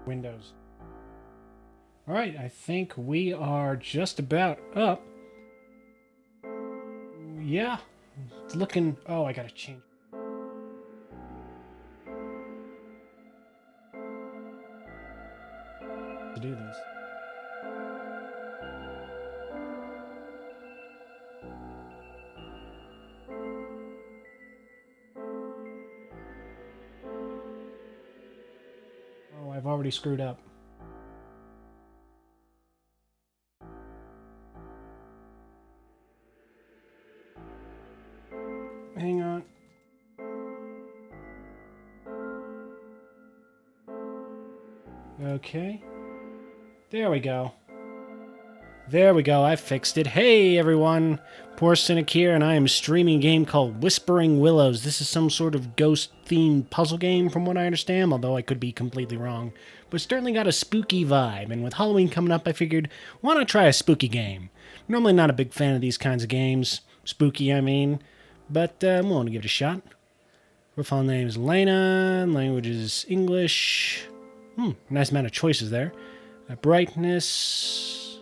Windows. Alright, I think we are just about up. Yeah. It's looking... Oh, I gotta change. To do this. Oh, I've already screwed up. Hang on. Okay. There we go. There we go, I fixed it. Hey everyone! Poor Cynic here, and I am streaming a game called Whispering Willows. This is some sort of ghost-themed puzzle game from what I understand, although I could be completely wrong. But it's certainly got a spooky vibe, and with Halloween coming up, I figured, why not try a spooky game? Normally not a big fan of these kinds of games. Spooky, I mean. But I'm willing to give it a shot. Profile name is Elena, language is English. Nice amount of choices there. Brightness...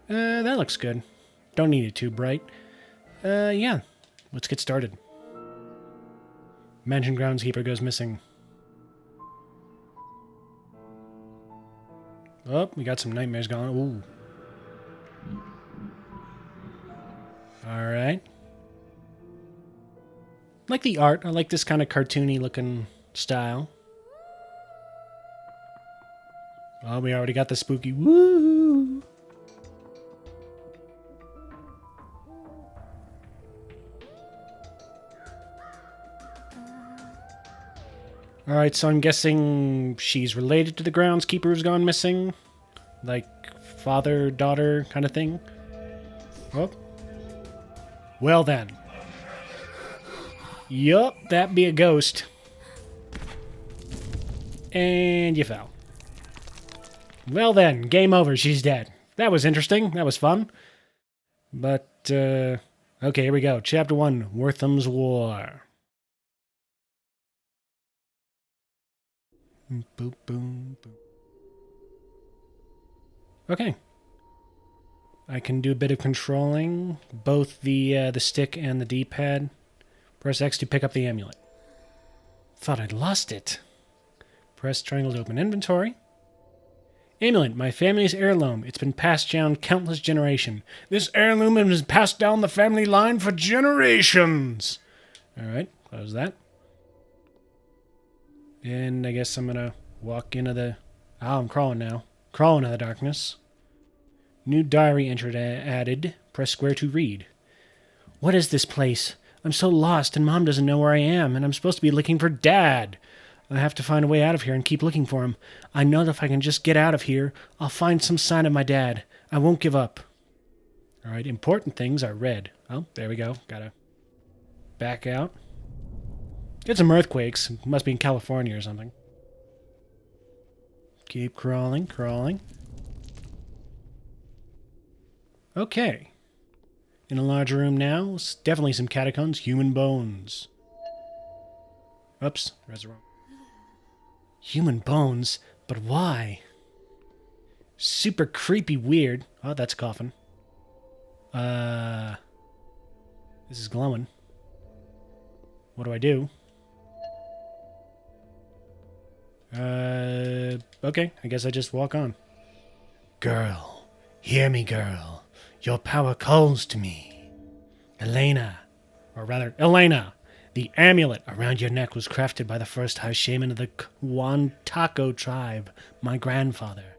that looks good. Don't need it too bright. Yeah. Let's get started. Mansion groundskeeper goes missing. Oh, we got some nightmares going. Ooh. Alright. Like the art. I like this kind of cartoony looking style. Oh, we already got the spooky woo! Alright, so I'm guessing she's related to the groundskeeper who's gone missing? Like, father-daughter kind of thing? Oh. Well then. Yup, that'd be a ghost. And you fell. Well then, game over, she's dead. That was interesting, that was fun. But, okay, here we go. Chapter 1, Wortham's War. Boop, boom, boom. Okay. I can do a bit of controlling, both the stick and the D-pad. Press X to pick up the amulet. Thought I'd lost it. Press triangle to open inventory. Amulet, my family's heirloom. It's been passed down countless generations. This heirloom has been passed down the family line for generations. Alright, close that. And I guess I'm gonna walk into the... Oh, I'm crawling now. Crawling in the darkness. New diary entered added. Press square to read. What is this place? I'm so lost and Mom doesn't know where I am, and I'm supposed to be looking for Dad. I have to find a way out of here and keep looking for him. I know that if I can just get out of here, I'll find some sign of my dad. I won't give up. Alright, important things are red. Oh, there we go. Gotta back out. Get some earthquakes. Must be in California or something. Keep crawling, crawling. Okay. In a large room now. Definitely some catacombs. Human bones. Oops. There's the wrong. Human bones? But why? Super creepy weird. Oh, that's a coffin. This is glowing. What do I do? Okay, I guess I just walk on. Girl, hear me, girl. Your power calls to me. Elena, the amulet around your neck was crafted by the first high shaman of the Wantako tribe, my grandfather.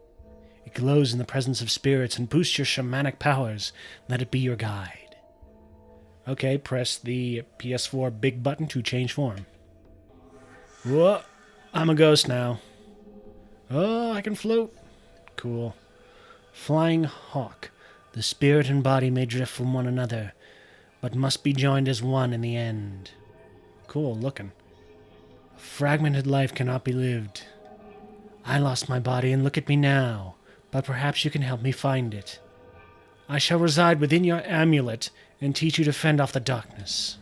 It glows in the presence of spirits and boosts your shamanic powers. Let it be your guide. Okay, press the PS4 big button to change form. Whoa, I'm a ghost now. Oh, I can float. Cool. Flying hawk. The spirit and body may drift from one another, but must be joined as one in the end. Cool looking. A fragmented life cannot be lived. I lost my body and look at me now, but perhaps you can help me find it. I shall reside within your amulet and teach you to fend off the darkness.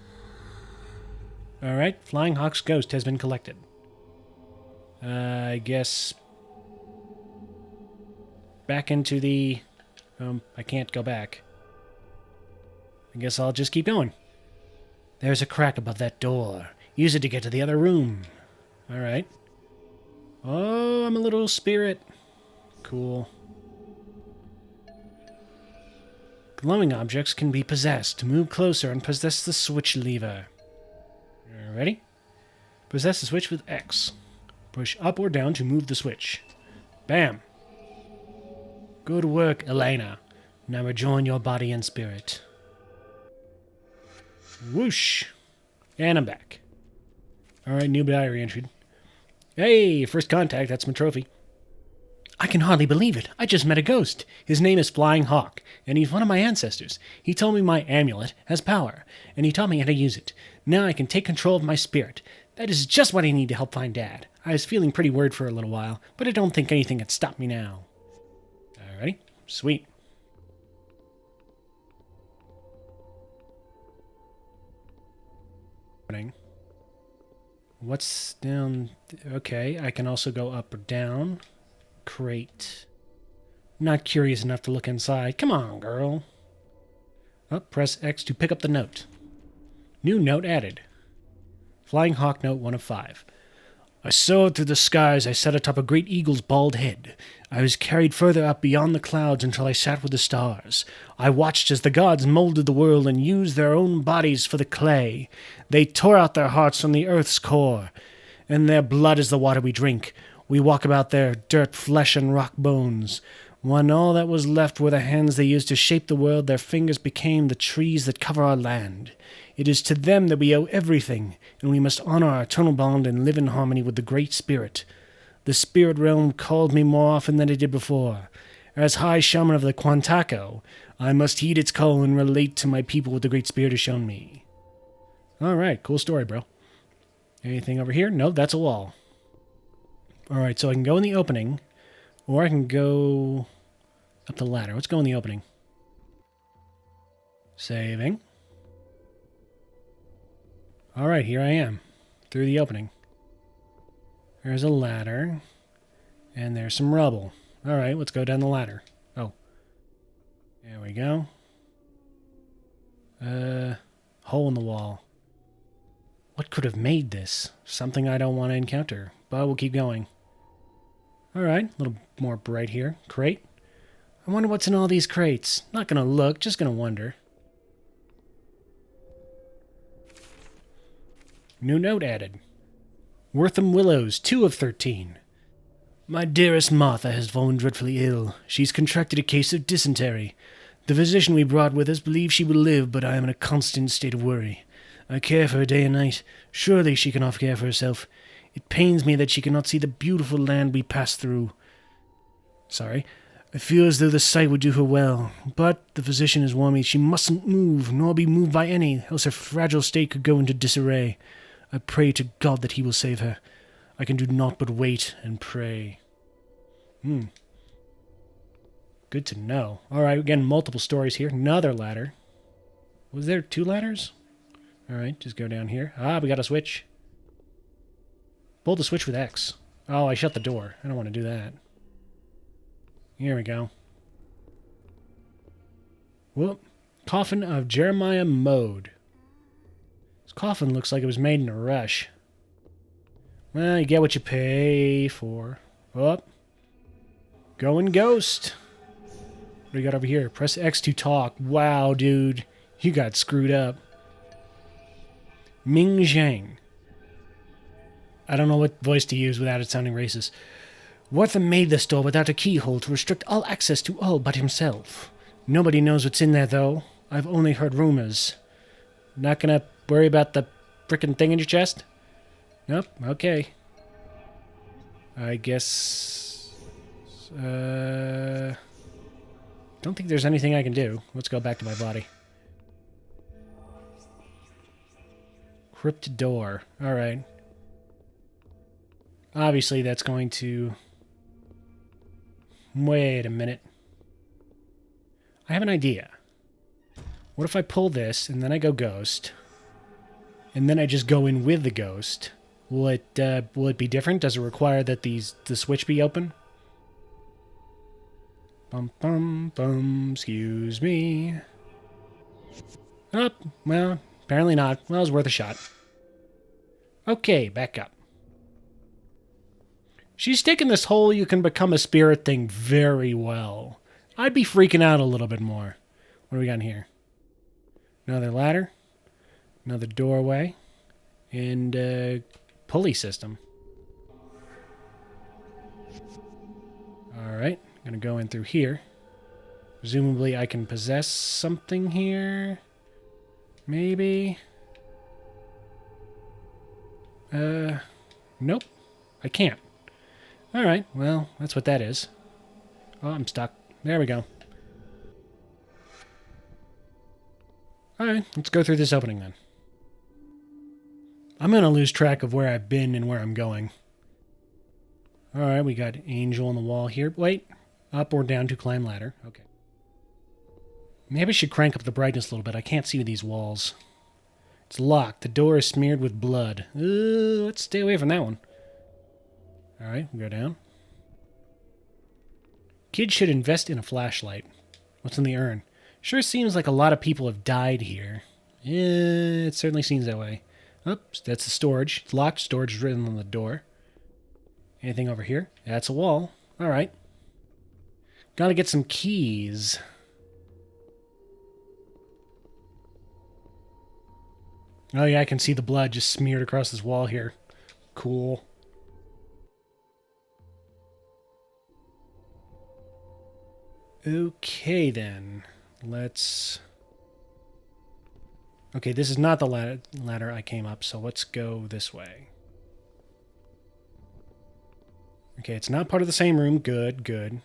Alright, Flying Hawk's ghost has been collected. I guess back into the... I can't go back. I guess I'll just keep going. There's a crack above that door. Use it to get to the other room. Alright. Oh, I'm a little spirit. Cool. Glowing objects can be possessed. Move closer and possess the switch lever. Ready? Possess the switch with X. Push up or down to move the switch. Bam! Good work, Elena. Now rejoin your body and spirit. Whoosh! And I'm back. Alright, new diary entry. Hey, first contact, that's my trophy. I can hardly believe it. I just met a ghost. His name is Flying Hawk, and he's one of my ancestors. He told me my amulet has power, and he taught me how to use it. Now I can take control of my spirit. That is just what I need to help find Dad. I was feeling pretty worried for a little while, but I don't think anything can stop me now. Alrighty, sweet. What's down? Okay, I can also go up or down. Crate. Not curious enough to look inside. Come on, girl. Press X to pick up the note. New note added. Flying Hawk note 1 of 5. I soared through the skies. I sat atop a great eagle's bald head. I was carried further up beyond the clouds until I sat with the stars. I watched as the gods molded the world and used their own bodies for the clay. They tore out their hearts from the earth's core, and their blood is the water we drink. We walk about their dirt, flesh, and rock bones. When all that was left were the hands they used to shape the world, their fingers became the trees that cover our land. It is to them that we owe everything, and we must honor our eternal bond and live in harmony with the Great Spirit. The Spirit Realm called me more often than it did before. As High Shaman of the Quantaco, I must heed its call and relate to my people what the Great Spirit has shown me. Alright, cool story, bro. Anything over here? No, that's a wall. Alright, so I can go in the opening, or I can go up the ladder. Let's go in the opening. Saving. Alright, here I am. Through the opening. There's a ladder. And there's some rubble. Alright, let's go down the ladder. Oh. There we go. Hole in the wall. What could have made this? Something I don't want to encounter. But we'll keep going. Alright, a little more bright here. Crate. I wonder what's in all these crates. Not gonna look, just gonna wonder. New note added. Wortham Willows, 2 of 13. My dearest Martha has fallen dreadfully ill. She's contracted a case of dysentery. The physician we brought with us believes she will live, but I am in a constant state of worry. I care for her day and night. Surely she cannot care for herself. It pains me that she cannot see the beautiful land we pass through. I feel as though the sight would do her well, but the physician has warned me she mustn't move, nor be moved by any, else her fragile state could go into disarray. I pray to God that he will save her. I can do naught but wait and pray. Good to know. Alright, again, multiple stories here. Another ladder. Was there 2 ladders? Alright, just go down here. We got a switch. Pull the switch with X. Oh, I shut the door. I don't want to do that. Here we go. Whoop. Coffin of Jeremiah Mode. This coffin looks like it was made in a rush. Well, you get what you pay for. Whoop. Going ghost. What do we got over here? Press X to talk. Wow, dude. You got screwed up. Ming Zhang. I don't know what voice to use without it sounding racist. Wortham made this door without a keyhole to restrict all access to all but himself. Nobody knows what's in there, though. I've only heard rumors. Not gonna worry about the frickin' thing in your chest? Nope, okay. I guess... don't think there's anything I can do. Let's go back to my body. Crypt door. Alright. Obviously, that's going to... Wait a minute. I have an idea. What if I pull this, and then I go ghost, and then I just go in with the ghost? Will it be different? Does it require that the switch be open? Bum, bum, bum. Excuse me. Oh, well, apparently not. Well, it was worth a shot. Okay, back up. She's taken this whole you can become a spirit thing very well. I'd be freaking out a little bit more. What do we got in here? Another ladder. Another doorway. And a pulley system. Alright, I'm gonna go in through here. Presumably I can possess something here. Maybe. Nope. I can't. Alright, well, that's what that is. Oh, I'm stuck. There we go. Alright, let's go through this opening then. I'm gonna lose track of where I've been and where I'm going. Alright, we got angel on the wall here. Wait, up or down to climb ladder. Okay. Maybe I should crank up the brightness a little bit. I can't see these walls. It's locked. The door is smeared with blood. Let's stay away from that one. Alright, we go down. Kids should invest in a flashlight. What's in the urn? Sure seems like a lot of people have died here. Yeah, it certainly seems that way. Oops, that's the storage. It's locked. Storage is written on the door. Anything over here? That's a wall. Alright. Gotta get some keys. Oh yeah, I can see the blood just smeared across this wall here. Cool. Okay then. Let's... Okay, this is not the ladder I came up, so let's go this way. Okay, it's not part of the same room. Good, good.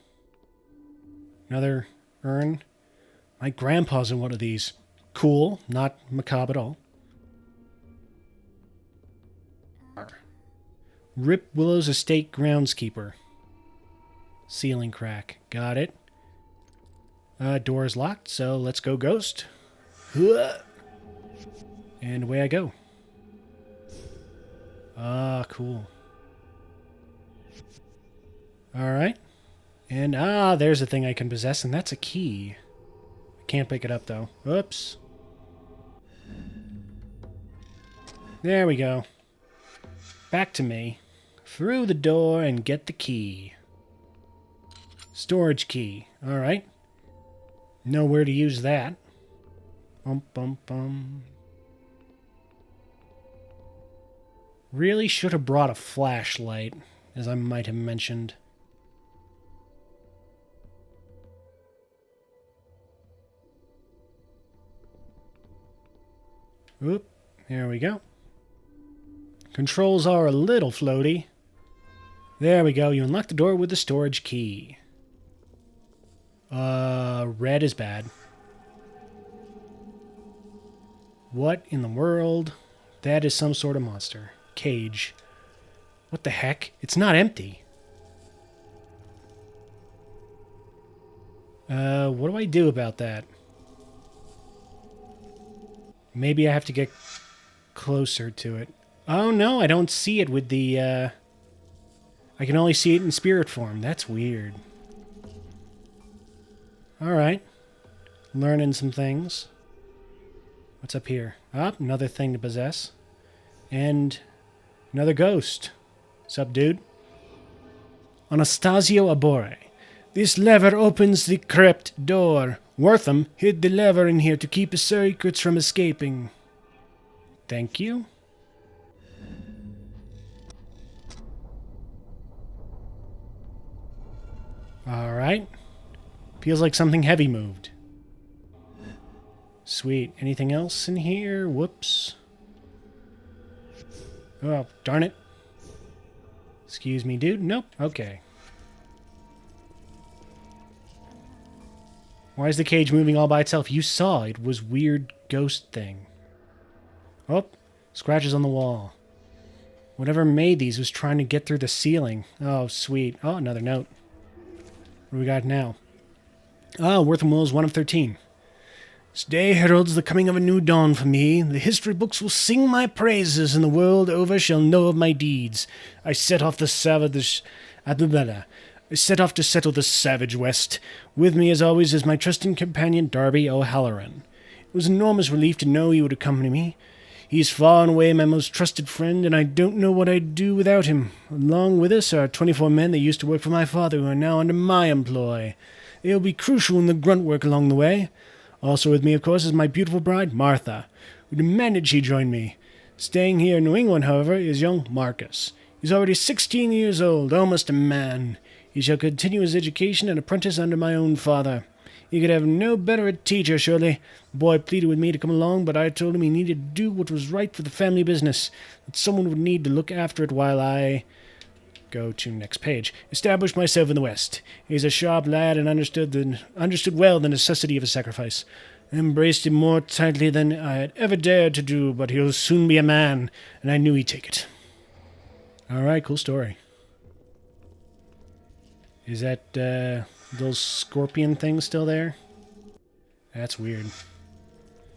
Another urn. My grandpa's in one of these. Cool, not macabre at all. Rip Willows Estate groundskeeper. Ceiling crack. Got it. Door is locked, so let's go ghost. And away I go. Ah, cool. Alright. And, there's a thing I can possess, and that's a key. I can't pick it up, though. Oops. There we go. Back to me. Through the door and get the key. Storage key. Alright. Know where to use that. Bum, bum, bum. Really should have brought a flashlight, as I might have mentioned. Oop, there we go. Controls are a little floaty. There we go, you unlock the door with the storage key. Red is bad. What in the world? That is some sort of monster. Cage. What the heck? It's not empty. What do I do about that? Maybe I have to get closer to it. Oh no, I don't see it with the, I can only see it in spirit form. That's weird. Alright. Learning some things. What's up here? Oh, another thing to possess. And another ghost. Sup, dude? Anastasio Abore. This lever opens the crypt door. Wortham hid the lever in here to keep his secrets from escaping. Thank you. Alright. Feels like something heavy moved. Sweet. Anything else in here? Whoops. Oh, darn it. Excuse me, dude. Nope. Okay. Why is the cage moving all by itself? You saw it was weird ghost thing. Oh, scratches on the wall. Whatever made these was trying to get through the ceiling. Oh, sweet. Oh, another note. What do we got now? Oh, Wortham Willows 1 of 13. This day heralds the coming of a new dawn for me. The history books will sing my praises, and the world over shall know of my deeds. I set off the savage... I set off to settle the savage West. With me, as always, is my trusting companion, Darby O'Halloran. It was an enormous relief to know he would accompany me. He is far and away my most trusted friend, and I don't know what I'd do without him. Along with us are 24 men that used to work for my father who are now under my employ. They'll be crucial in the grunt work along the way. Also with me, of course, is my beautiful bride, Martha, who demanded she join me. Staying here in New England, however, is young Marcus. He's already 16 years old, almost a man. He shall continue his education and apprentice under my own father. He could have no better a teacher, surely. The boy pleaded with me to come along, but I told him he needed to do what was right for the family business, that someone would need to look after it while I... Go to next page. Established myself in the West. He's a sharp lad and understood well the necessity of a sacrifice. I embraced him more tightly than I had ever dared to do, but he'll soon be a man, and I knew he'd take it. All right, cool story. Is that those scorpion things still there? That's weird.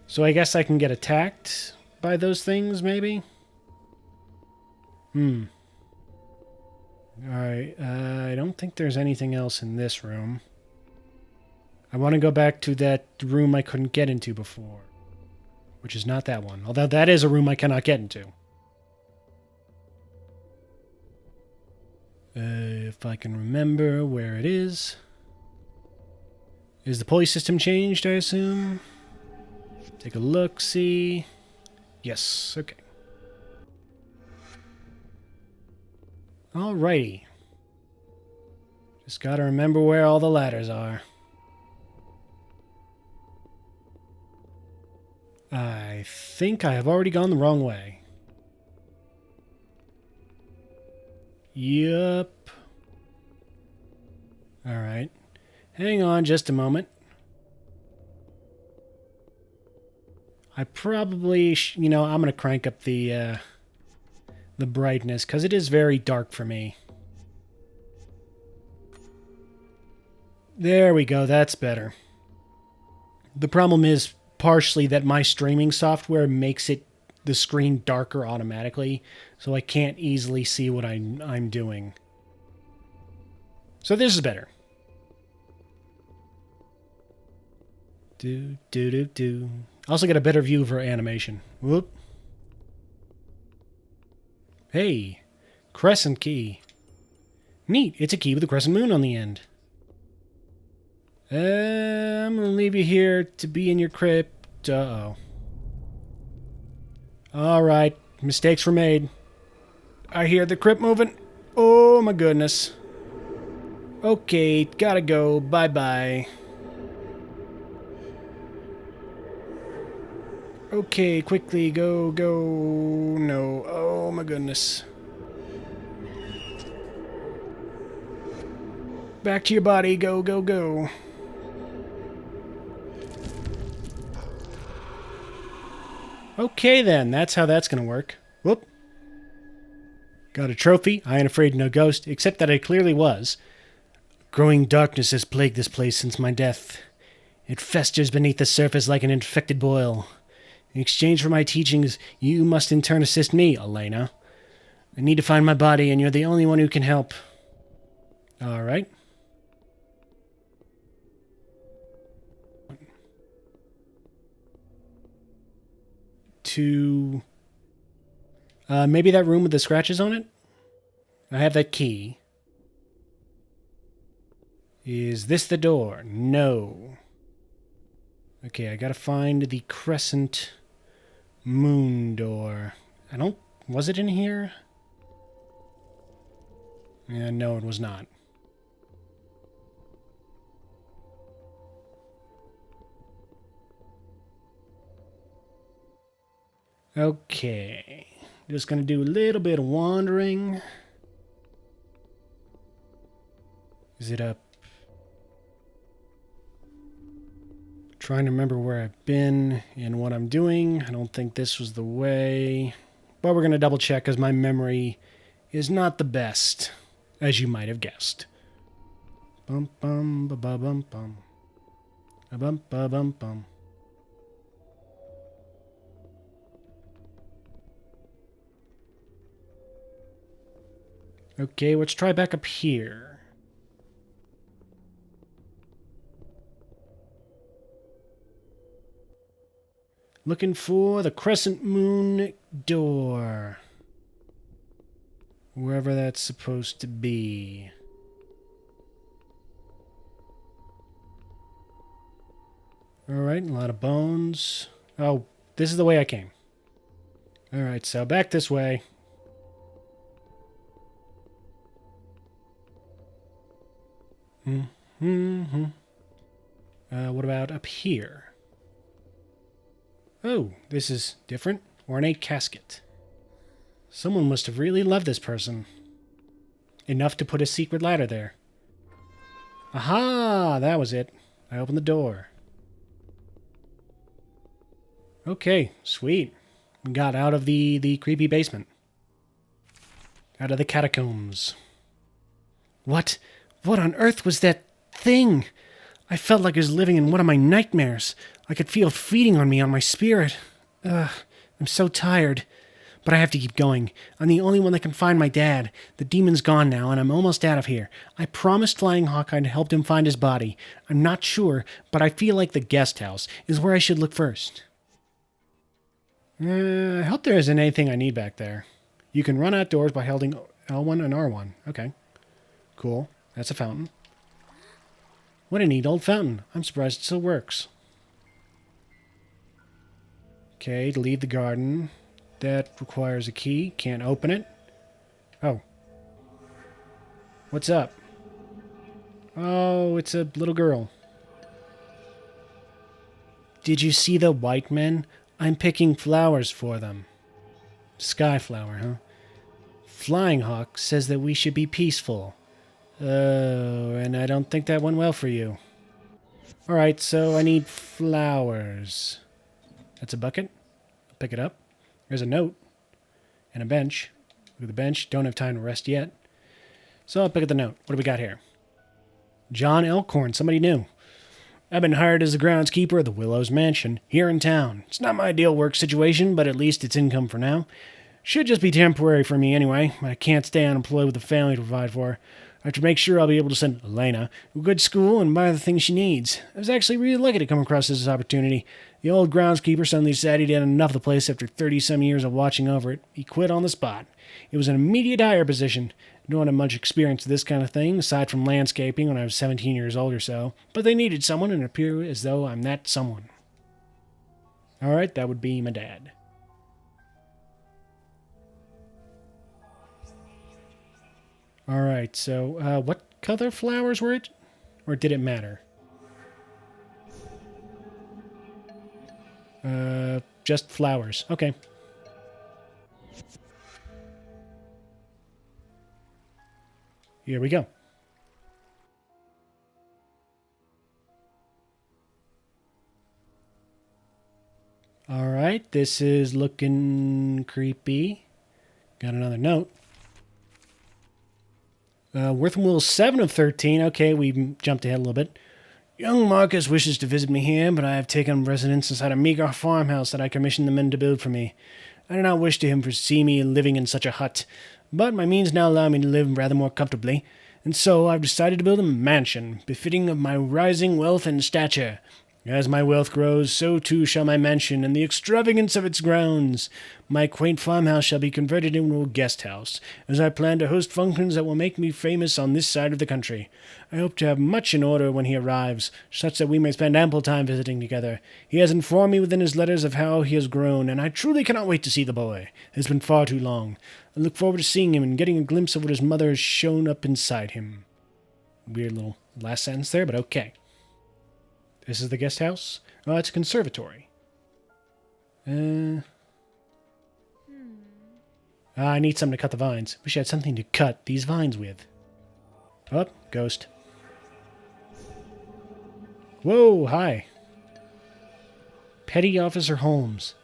So I guess I can get attacked by those things, maybe? Alright, I don't think there's anything else in this room. I want to go back to that room I couldn't get into before. Which is not that one. Although that is a room I cannot get into. If I can remember where it is. Is the pulley system changed, I assume? Take a look, see. Yes, okay. Alrighty. Just gotta remember where all the ladders are. I think I have already gone the wrong way. Yup. Alright. Hang on just a moment. I probably, I'm going to crank up the brightness, because it is very dark for me. There we go, that's better. The problem is partially that my streaming software makes the screen darker automatically, so I can't easily see what I'm doing. So this is better. Also get a better view for animation. Whoop. Hey, crescent key. Neat, it's a key with a crescent moon on the end. I'm gonna leave you here to be in your crypt. Uh-oh. Alright, mistakes were made. I hear the crypt moving. Oh my goodness. Okay, gotta go. Bye-bye. Okay, quickly, go. No, oh my goodness. Back to your body, go. Okay then, that's how that's gonna work. Whoop. Got a trophy. I ain't afraid of no ghost, except that I clearly was. Growing darkness has plagued this place since my death. It festers beneath the surface like an infected boil. In exchange for my teachings, you must in turn assist me, Elena. I need to find my body, and you're the only one who can help. All right. To... maybe that room with the scratches on it? I have that key. Is this the door? No. Okay, I gotta find the crescent moon door. Was it in here? Yeah, no, it was not. Okay. Just gonna do a little bit of wandering. Is it up? Trying to remember where I've been and what I'm doing. I don't think this was the way. But we're gonna double check because my memory is not the best, as you might have guessed. Bum bum ba ba bum bum. Ba bum ba bum bum. Okay, let's try back up here. Looking for the Crescent Moon door. Wherever that's supposed to be. Alright, a lot of bones. Oh, this is the way I came. Alright, so back this way. Mm-hmm. What about up here? Oh, this is different. Ornate casket. Someone must have really loved this person. Enough to put a secret ladder there. Aha! That was it. I opened the door. Okay, sweet. We got out of the creepy basement. Out of the catacombs. What? What on earth was that thing? I felt like I was living in one of my nightmares. I could feel it feeding on me, on my spirit. I'm so tired. But I have to keep going. I'm the only one that can find my dad. The demon's gone now, and I'm almost out of here. I promised Flying Hawkeye to help him find his body. I'm not sure, but I feel like the guest house is where I should look first. I hope there isn't anything I need back there. You can run outdoors by holding L1 and R1. Okay. Cool. That's a fountain. What a neat old fountain. I'm surprised it still works. Okay, to leave the garden. That requires a key. Can't open it. Oh. What's up? Oh, it's a little girl. Did you see the white men? I'm picking flowers for them. Skyflower, huh? Flying Hawk says that we should be peaceful. Oh, and I don't think that went well for you. Alright, so I need flowers. That's a bucket. I'll pick it up. There's a note. And a bench. Look at the bench. Don't have time to rest yet. So I'll pick up the note. What do we got here? John Elkhorn, somebody new. I've been hired as the groundskeeper of the Willows mansion here in town. It's not my ideal work situation, but at least it's income for now. Should just be temporary for me anyway. I can't stay unemployed with a family to provide for. I have to make sure I'll be able to send Elena to a good school and buy her the things she needs. I was actually really lucky to come across this opportunity. The old groundskeeper suddenly decided he'd had enough of the place after 30-some years of watching over it. He quit on the spot. It was an immediate hire position. I don't have much experience with this kind of thing, aside from landscaping when I was 17 years old or so. But they needed someone, and it appeared as though I'm that someone. Alright, that would be my dad. Alright, so, what color flowers were it? Or did it matter? Just flowers. Okay. Here we go. Alright, this is looking creepy. Got another note. Wortham Will 7 of 13. Okay, we jumped ahead a little bit. Young Marcus wishes to visit me here, but I have taken residence inside a meager farmhouse that I commissioned the men to build for me. I do not wish to him to see me living in such a hut, but my means now allow me to live rather more comfortably, and so I've decided to build a mansion, befitting of my rising wealth and stature. As my wealth grows, so too shall my mansion and the extravagance of its grounds. My quaint farmhouse shall be converted into a guest house, as I plan to host functions that will make me famous on this side of the country. I hope to have much in order when he arrives, such that we may spend ample time visiting together. He has informed me within his letters of how he has grown, and I truly cannot wait to see the boy. It has been far too long. I look forward to seeing him and getting a glimpse of what his mother has shown up inside him. Weird little last sentence there, but okay. This is the guest house? Oh, it's a conservatory. I need something to cut the vines. Wish I had something to cut these vines with. Oh, ghost. Whoa, hi. Petty Officer Holmes.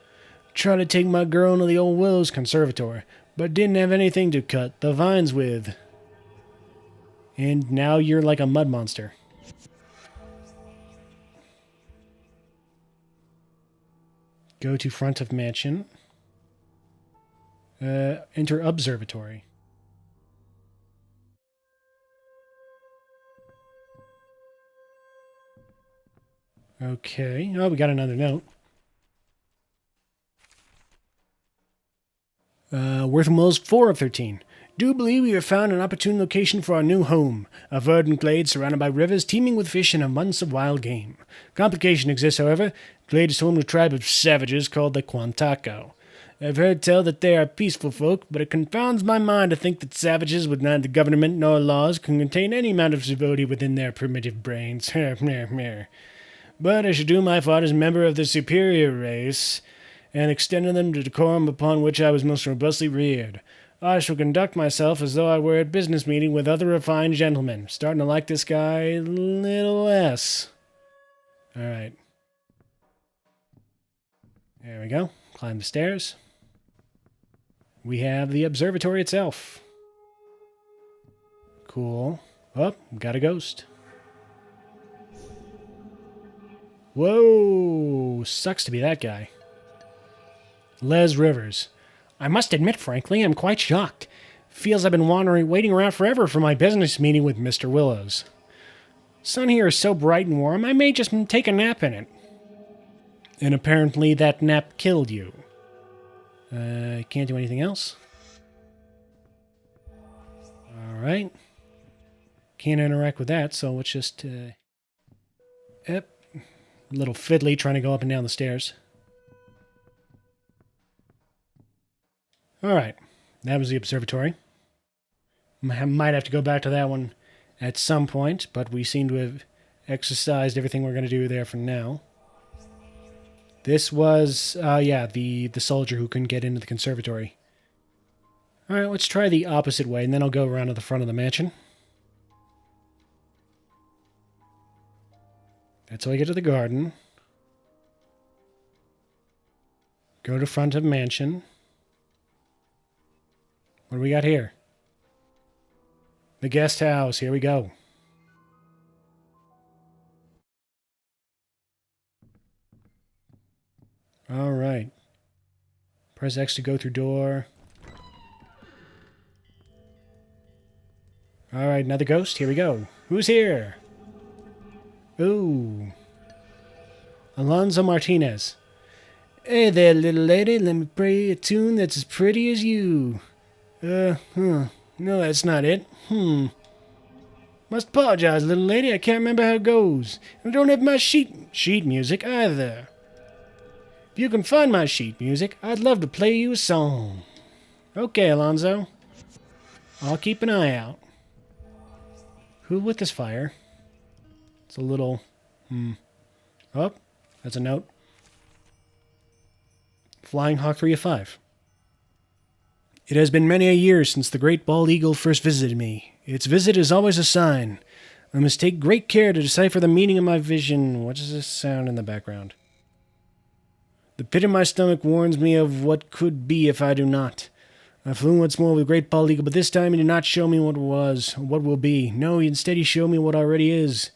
Tried to take my girl into the old Willows conservatory, but didn't have anything to cut the vines with. And now you're like a mud monster. Go to front of mansion. Enter observatory. Okay. Oh, we got another note. Worth and Willows 4 of 13. Do believe we have found an opportune location for our new home, a verdant glade surrounded by rivers teeming with fish and abundance of wild game. Complication exists, however. The glade is home to a tribe of savages called the Quantaco. I've heard tell that they are peaceful folk, but it confounds my mind to think that savages with neither government nor laws can contain any amount of civility within their primitive brains. But I should do my part as a member of the superior race, and extend to them the decorum upon which I was most robustly reared. I shall conduct myself as though I were at business meeting with other refined gentlemen. Starting to like this guy a little less. Alright. There we go. Climb the stairs. We have the observatory itself. Cool. Oh, got a ghost. Whoa! Sucks to be that guy. Les Rivers. I must admit, frankly, I'm quite shocked. Feels I've been waiting around forever for my business meeting with Mr. Willows. Sun here is so bright and warm, I may just take a nap in it. And apparently that nap killed you. Can't do anything else. Alright. Can't interact with that, so let's just... Yep. A little fiddly trying to go up and down the stairs. Alright, that was the observatory. Might have to go back to that one at some point, but we seem to have exercised everything we're going to do there for now. This was, the soldier who couldn't get into the conservatory. Alright, let's try the opposite way, and then I'll go around to the front of the mansion. That's how I get to the garden. Go to front of mansion. What do we got here? The guest house. Here we go. Alright. Press X to go through door. Alright, another ghost. Here we go. Who's here? Ooh. Alonzo Martinez. Hey there, little lady. Let me play a tune that's as pretty as you. No, that's not it. Must apologize, little lady. I can't remember how it goes. I don't have my sheet music either. If you can find my sheet music, I'd love to play you a song. Okay, Alonzo. I'll keep an eye out. Who lit this fire? It's a little... Oh, that's a note. Flying Hawk 3 of 5. It has been many a year since the great bald eagle first visited me. Its visit is always a sign. I must take great care to decipher the meaning of my vision. What does this sound in the background? The pit in my stomach warns me of what could be if I do not. I flew once more with the great bald eagle, but this time he did not show me what was, or what will be. No, instead he showed me what already is.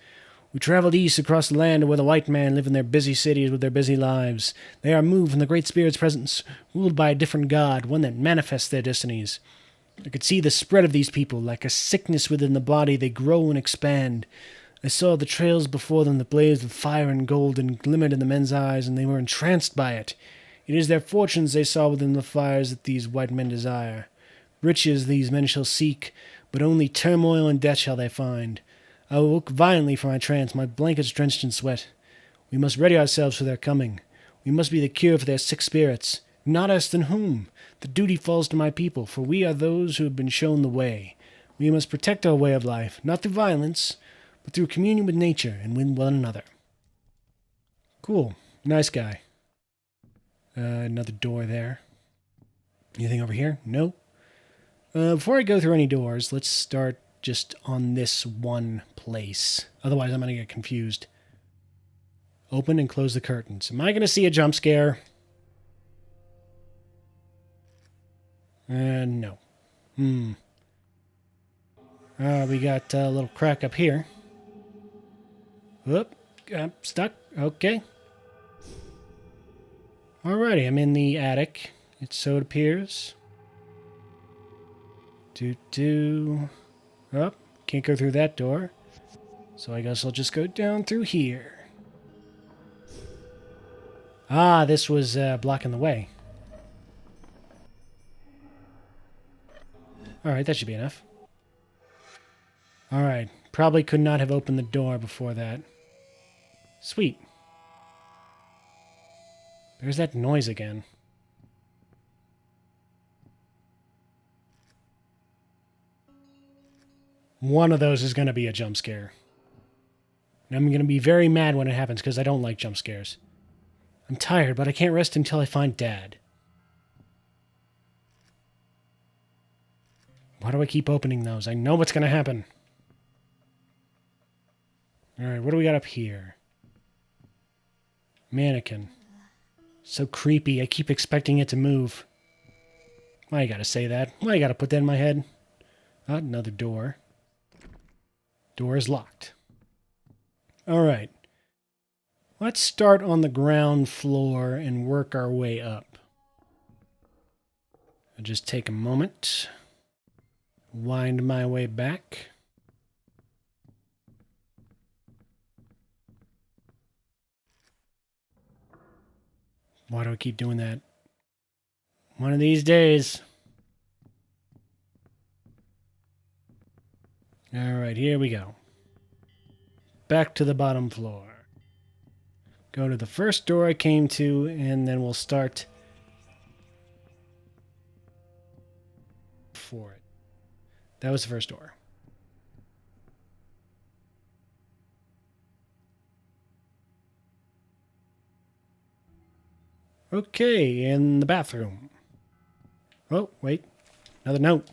We traveled east across the land to where the white men live in their busy cities with their busy lives. They are moved from the Great Spirit's presence, ruled by a different god, one that manifests their destinies. I could see the spread of these people. Like a sickness within the body, they grow and expand. I saw the trails before them that blazed with fire and gold and glimmered in the men's eyes, and they were entranced by it. It is their fortunes they saw within the fires that these white men desire. Riches these men shall seek, but only turmoil and death shall they find. I awoke violently from my trance, my blankets drenched in sweat. We must ready ourselves for their coming. We must be the cure for their sick spirits. If not us, then whom? The duty falls to my people, for we are those who have been shown the way. We must protect our way of life, not through violence, but through communion with nature and with one another. Cool. Nice guy. Another door there. Anything over here? No. Before I go through any doors, let's start just on this one place. Otherwise, I'm going to get confused. Open and close the curtains. Am I going to see a jump scare? No. We got a little crack up here. Whoop. I'm stuck. Okay. Alrighty, I'm in the attic. So it appears. Oh, can't go through that door. So I guess I'll just go down through here. Ah, this was blocking the way. Alright, that should be enough. Alright, probably could not have opened the door before that. Sweet. There's that noise again. One of those is going to be a jump scare. And I'm going to be very mad when it happens because I don't like jump scares. I'm tired, but I can't rest until I find Dad. Why do I keep opening those? I know what's going to happen. Alright, what do we got up here? Mannequin. So creepy, I keep expecting it to move. Why you gotta say that? Why you gotta put that in my head? Another door. Door is locked. Alright. Let's start on the ground floor and work our way up. I'll just take a moment. Wind my way back. Why do I keep doing that? One of these days. Alright, here we go. Back to the bottom floor. Go to the first door I came to, and then we'll start for it. That was the first door. Okay, in the bathroom. Oh, wait. Another note.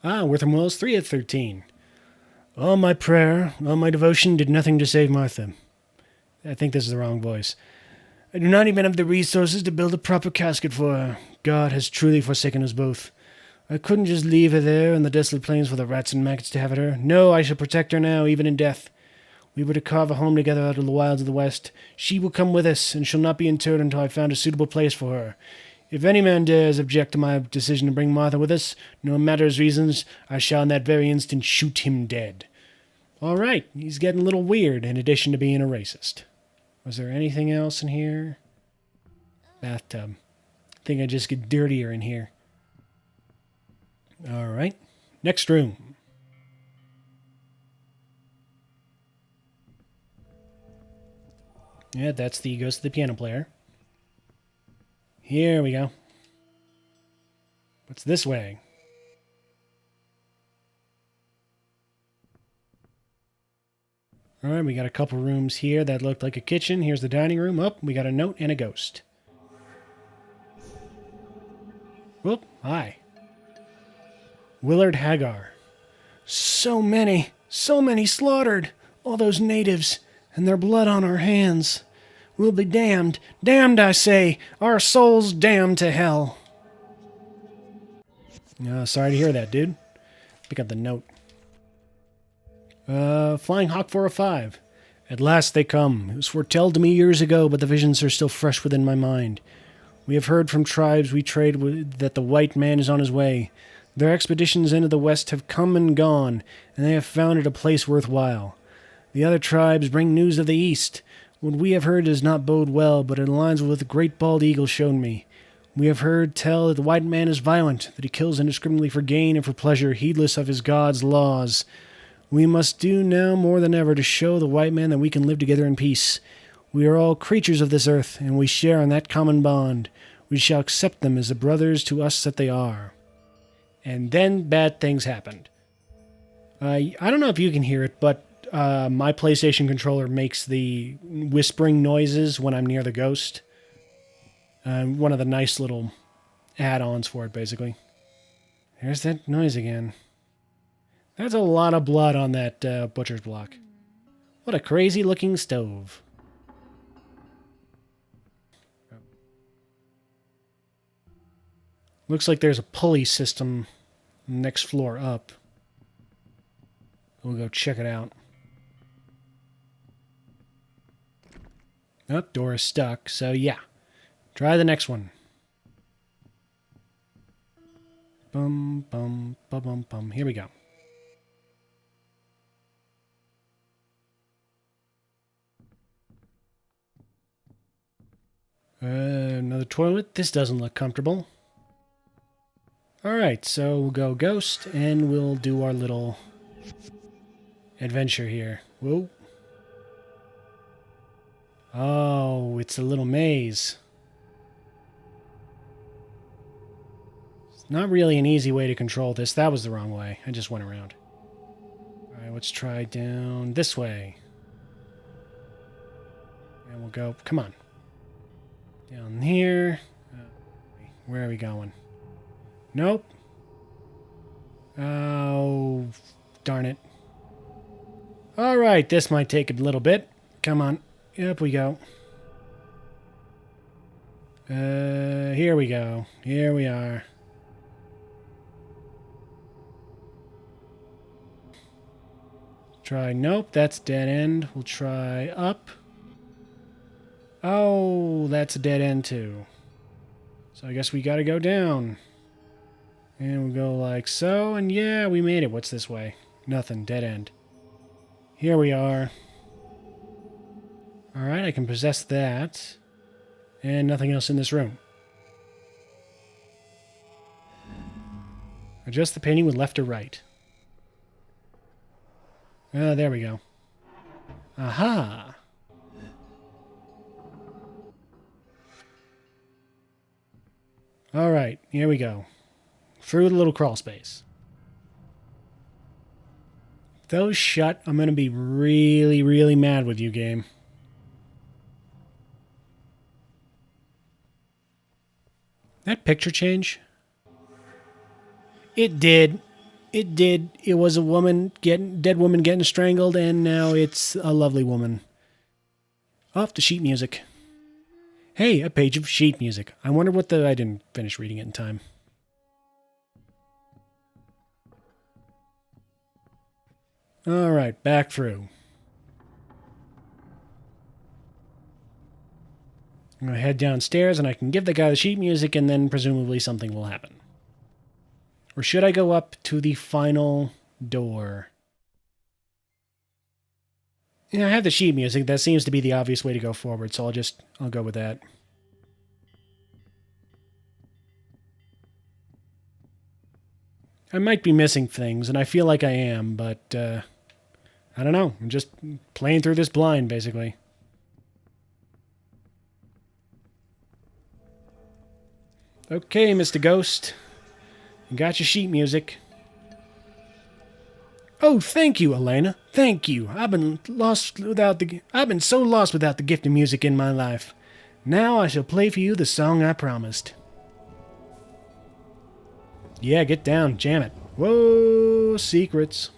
Wortham Willows 3 at 13. All my prayer, all my devotion did nothing to save Martha. I think this is the wrong voice. I do not even have the resources to build a proper casket for her. God has truly forsaken us both. I couldn't just leave her there in the desolate plains for the rats and maggots to have at her. No, I shall protect her now, even in death. We were to carve a home together out of the wilds of the West. She will come with us, and shall not be interred until I have found a suitable place for her. If any man dares object to my decision to bring Martha with us, no matter his reasons, I shall in that very instant shoot him dead. All right, he's getting a little weird, in addition to being a racist. Was there anything else in here? Bathtub. I think I just get dirtier in here. All right, next room. Yeah, that's the ghost of the piano player. Here we go. What's this way? Alright, we got a couple rooms here that looked like a kitchen. Here's the dining room. Oh, we got a note and a ghost. Whoop, hi. Willard Hagar. So many slaughtered. All those natives, and their blood on our hands. We'll be damned. Damned, I say. Our souls damned to hell. Sorry to hear that, dude. Pick up the note. Flying Hawk 405. At last they come. It was foretold to me years ago, but the visions are still fresh within my mind. We have heard from tribes we trade with that the white man is on his way. Their expeditions into the west have come and gone, and they have founded a place worthwhile. The other tribes bring news of the east. What we have heard does not bode well, but it aligns with what the great bald eagle shown me. We have heard tell that the white man is violent, that he kills indiscriminately for gain and for pleasure, heedless of his God's laws. We must do now more than ever to show the white man that we can live together in peace. We are all creatures of this earth, and we share in that common bond. We shall accept them as the brothers to us that they are. And then bad things happened. I don't know if you can hear it, but my PlayStation controller makes the whispering noises when I'm near the ghost. One of the nice little add-ons for it, basically. There's that noise again. That's a lot of blood on that butcher's block. What a crazy-looking stove. Looks like there's a pulley system next floor up. We'll go check it out. Oh, door is stuck, so yeah. Try the next one. Bum, bum, bum, bum, bum. Here we go. Another toilet. This doesn't look comfortable. Alright, so we'll go Ghost, and we'll do our little adventure here. Whoa. Oh, it's a little maze. It's not really an easy way to control this. That was the wrong way. I just went around. Alright, let's try down this way. And we'll go... Come on. Down here. Where are we going? Nope. Oh, darn it. Alright, this might take a little bit. Come on. Up we go. Here we go. Here we are. Try, nope, that's dead end. We'll try up. Oh, that's a dead end too. So I guess we gotta go down. And we'll go like so, and yeah, we made it. What's this way? Nothing, dead end. Here we are. Alright, I can possess that. And nothing else in this room. Adjust the painting with left or right. Ah, there we go. Aha! Alright, here we go. Through the little crawl space. If those shut, I'm going to be really, really mad with you, game. That picture change? It did. It did. It was a woman dead woman getting strangled, and now it's a lovely woman. Off to sheet music. Hey, a page of sheet music. I wonder what I didn't finish reading it in time. Alright, back through. I'm going to head downstairs, and I can give the guy the sheet music, and then presumably something will happen. Or should I go up to the final door? Yeah, I have the sheet music. That seems to be the obvious way to go forward, so I'll go with that. I might be missing things, and I feel like I am, but, I don't know. I'm just playing through this blind, basically. Okay, Mr. Ghost. You got your sheet music. Oh, thank you, Elena. Thank you. I've been so lost without the gift of music in my life. Now I shall play for you the song I promised. Yeah, get down. Jam it. Whoa, secrets.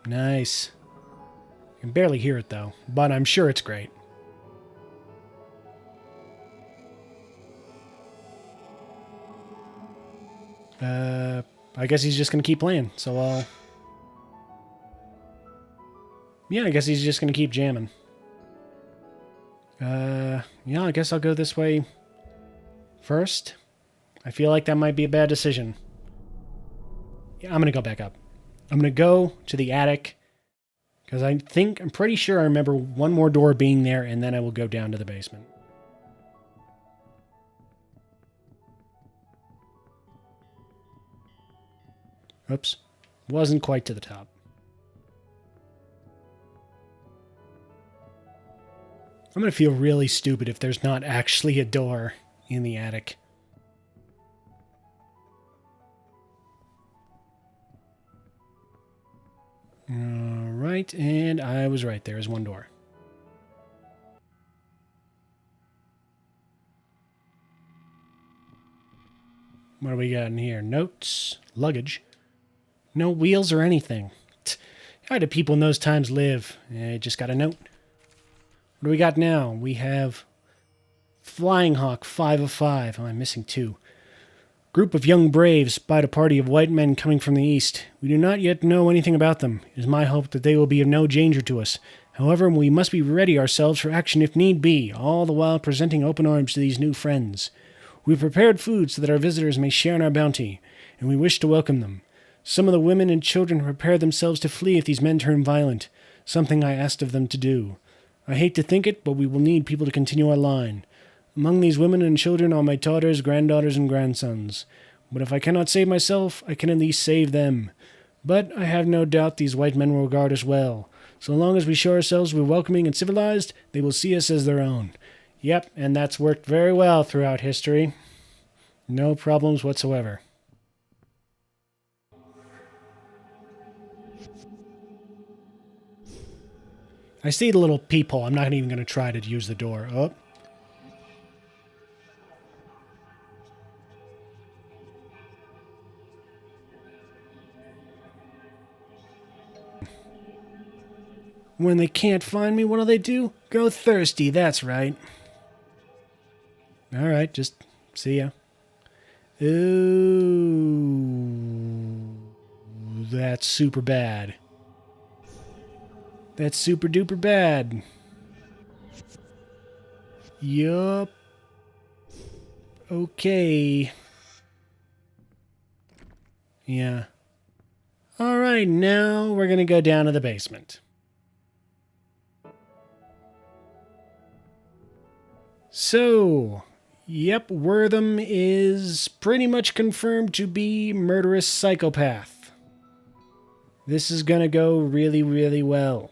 Nice. I can barely hear it, though, but I'm sure it's great. I guess he's just going to keep playing, so I'll... Yeah, I guess he's just going to keep jamming. Yeah, I guess I'll go this way first. I feel like that might be a bad decision. Yeah, I'm going to go back up. I'm going to go to the attic, because I'm pretty sure I remember one more door being there, and then I will go down to the basement. Oops. Wasn't quite to the top. I'm going to feel really stupid if there's not actually a door in the attic. Alright, and I was right. There is one door. What do we got in here? Notes. Luggage. No wheels or anything. How do people in those times live? Just got a note. What do we got now? We have Flying Hawk 5 of 5. Oh, I'm missing 2. Group of young braves spied a party of white men coming from the east. We do not yet know anything about them. It is my hope that they will be of no danger to us. However, we must be ready ourselves for action if need be, all the while presenting open arms to these new friends. We have prepared food so that our visitors may share in our bounty, and we wish to welcome them. Some of the women and children prepare themselves to flee if these men turn violent, something I asked of them to do. I hate to think it, but we will need people to continue our line. Among these women and children are my daughters, granddaughters, and grandsons. But if I cannot save myself, I can at least save them. But I have no doubt these white men will regard us well. So long as we show ourselves we're welcoming and civilized, they will see us as their own. Yep, and that's worked very well throughout history. No problems whatsoever. I see the little peephole. I'm not even going to try to use the door. Oh. When they can't find me, what do? Go thirsty, that's right. Alright, just see ya. Ooh. That's super bad. That's super duper bad. Yup. Okay. Yeah. Alright, now we're gonna go down to the basement. So, yep, Wortham is pretty much confirmed to be murderous psychopath. This is gonna go really, really well.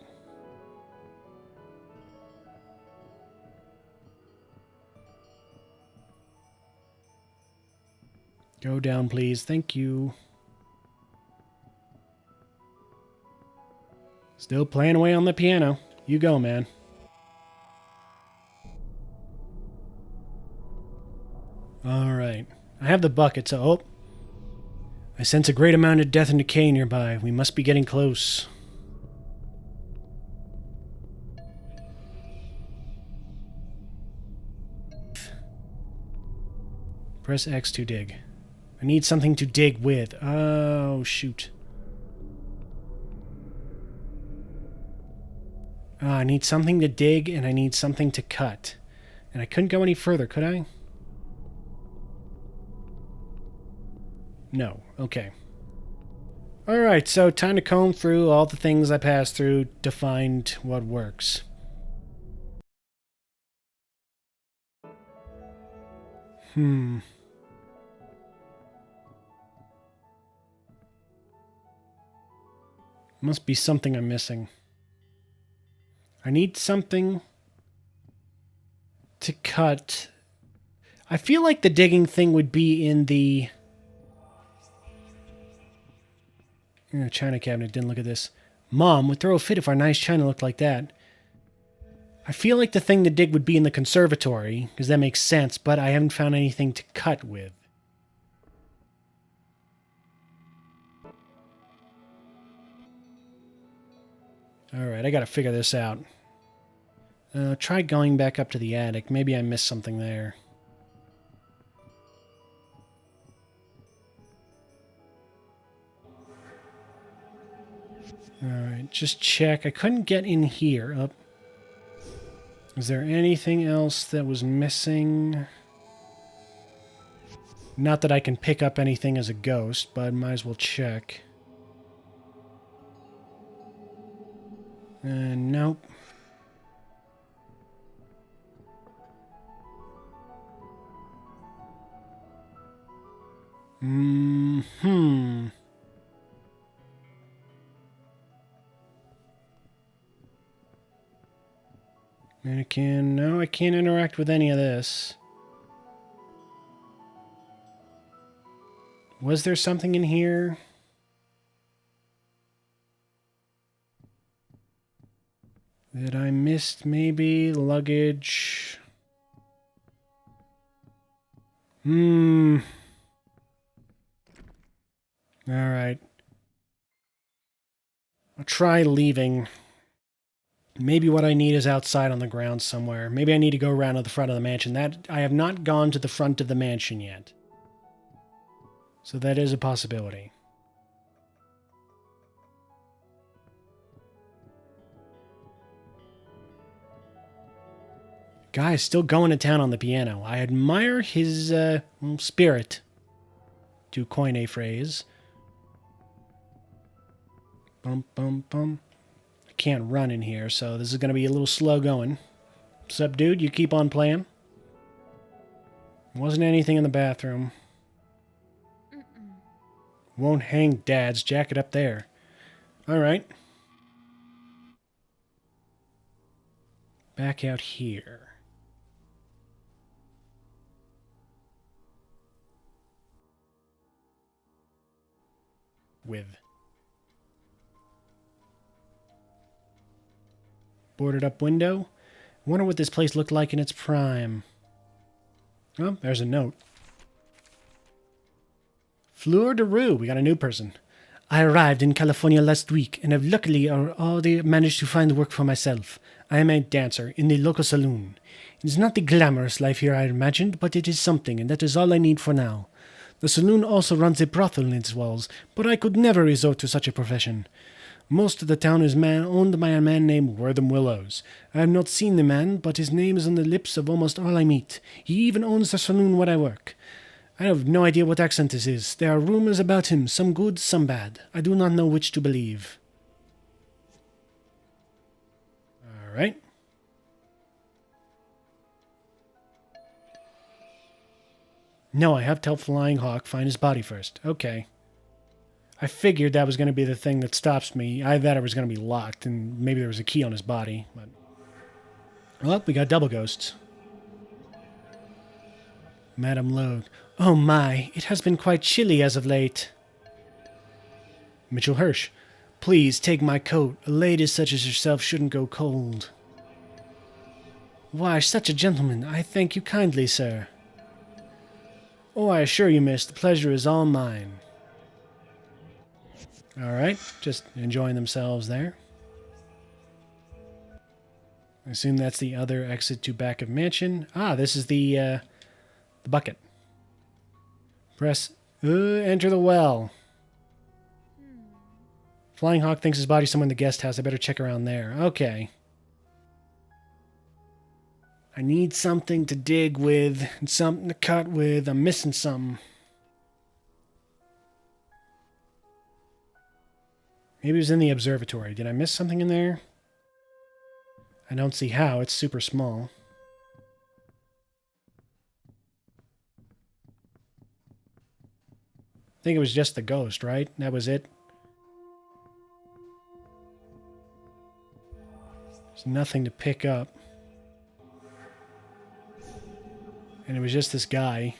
Go down, please. Thank you. Still playing away on the piano. You go, man. Alright. I have the bucket, so... Oh. I sense a great amount of death and decay nearby. We must be getting close. Press X to dig. I need something to dig with. Oh, shoot. I need something to dig, and I need something to cut. And I couldn't go any further, could I? No. Okay. Alright, so time to comb through all the things I passed through to find what works. Must be something I'm missing. I need something to cut. I feel like the digging thing would be in the... China cabinet, didn't look at this. Mom would throw a fit if our nice china looked like that. I feel like the thing to dig would be in the conservatory, because that makes sense, but I haven't found anything to cut with. Alright, I gotta figure this out. Try going back up to the attic. Maybe I missed something there. Alright, just check. I couldn't get in here. Oh. Is there anything else that was missing? Not that I can pick up anything as a ghost, but might as well check. Nope. Mannequin. No, I can't interact with any of this. Was there something in here? That I missed, maybe? Luggage. Alright. I'll try leaving. Maybe what I need is outside on the ground somewhere. Maybe I need to go around to the front of the mansion. That I have not gone to the front of the mansion yet. So that is a possibility. Guy's still going to town on the piano. I admire his spirit, to coin a phrase. Bum, bum, bum. I can't run in here, so this is going to be a little slow going. What's up, dude? You keep on playing? Wasn't anything in the bathroom. Won't hang Dad's jacket up there. All right. Back out here. With boarded up window. Wonder what this place looked like in its prime. Oh, there's a note. Fleur de Rue. We got a new person. I arrived in California last week and have luckily already managed to find work for myself. I am a dancer in the local saloon. It is not the glamorous life here I imagined, but it is something, and that is all I need for now. The saloon also runs a brothel in its walls, but I could never resort to such a profession. Most of the town is owned by a man named Willows. I have not seen the man, but his name is on the lips of almost all I meet. He even owns the saloon where I work. I have no idea what accent this is. There are rumors about him, some good, some bad. I do not know which to believe. All right. No, I have to help Flying Hawk find his body first. Okay. I figured that was going to be the thing that stops me. I thought it was going to be locked, and maybe there was a key on his body. But... well, we got double ghosts. Madame Logue. Oh my, it has been quite chilly as of late. Mitchell Hirsch. Please take my coat. A lady such as yourself shouldn't go cold. Why, such a gentleman. I thank you kindly, sir. Oh, I assure you, miss, the pleasure is all mine. All right, just enjoying themselves there. I assume that's the other exit to back of mansion. Ah, this is the bucket. Press enter the well. Flying Hawk thinks his body's somewhere in the guest house. I better check around there. Okay. I need something to dig with and something to cut with. I'm missing something. Maybe it was in the observatory. Did I miss something in there? I don't see how. It's super small. I think it was just the ghost, right? That was it. There's nothing to pick up. And it was just this guy.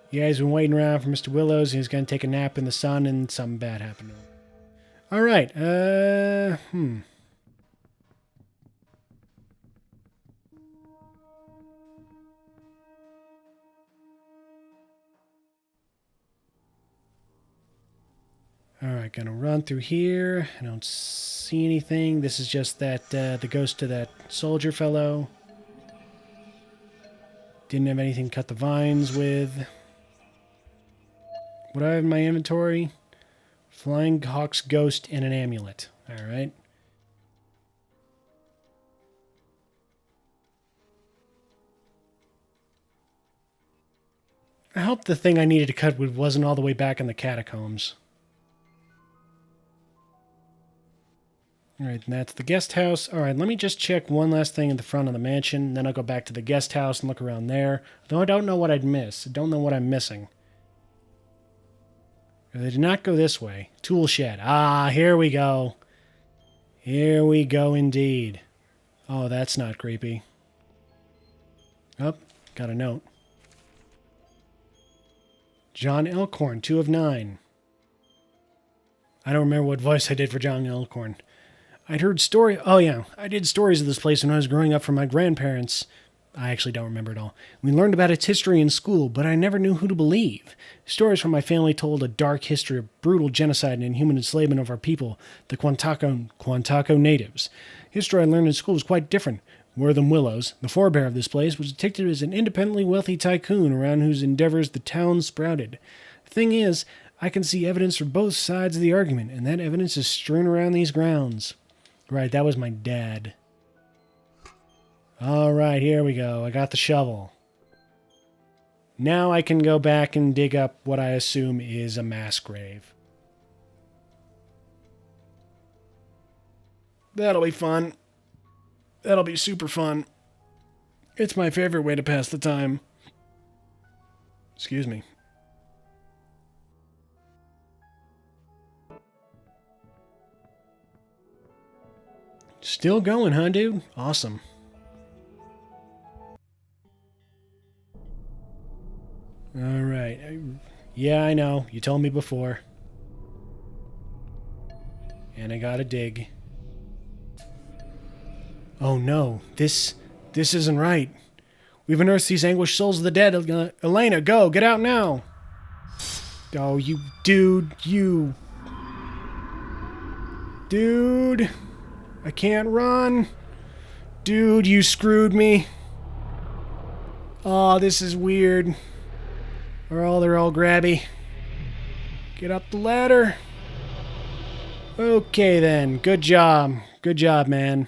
Yeah, he's been waiting around for Mr. Willows, and he's going to take a nap in the sun, and something bad happened to him. All right, All right, gonna run through here. I don't see anything. This is just that, the ghost of that soldier fellow. Didn't have anything to cut the vines with. What do I have in my inventory? Flying Hawk's ghost and an amulet. All right. I hope the thing I needed to cut with wasn't all the way back in the catacombs. All right, and that's the guest house. All right, let me just check one last thing at the front of the mansion. Then I'll go back to the guest house and look around there. Though I don't know what I'd miss. I don't know what I'm missing. They did not go this way. Tool shed. Ah, here we go. Here we go indeed. Oh, that's not creepy. Oh, got a note. John Elkhorn, 2 of 9. I don't remember what voice I did for John Elkhorn. I'd heard I did stories of this place when I was growing up from my grandparents. I actually don't remember it all. We learned about its history in school, but I never knew who to believe. Stories from my family told a dark history of brutal genocide and inhuman enslavement of our people, the Quantaco natives. History I learned in school was quite different. Willows, the forebear of this place, was depicted as an independently wealthy tycoon around whose endeavors the town sprouted. The thing is, I can see evidence for both sides of the argument, and that evidence is strewn around these grounds. Right, that was my dad. All right, here we go. I got the shovel. Now I can go back and dig up what I assume is a mass grave. That'll be fun. That'll be super fun. It's my favorite way to pass the time. Excuse me. Still going, huh, dude? Awesome. Alright. Yeah, I know. You told me before. And I gotta dig. Oh no, this isn't right. We've unearthed these anguished souls of the dead. Elena, go! Get out now! Oh, you... Dude, you... Dude! I can't run! Dude, you screwed me! Oh, this is weird. They're all grabby. Get up the ladder. Okay then, good job. Good job, man.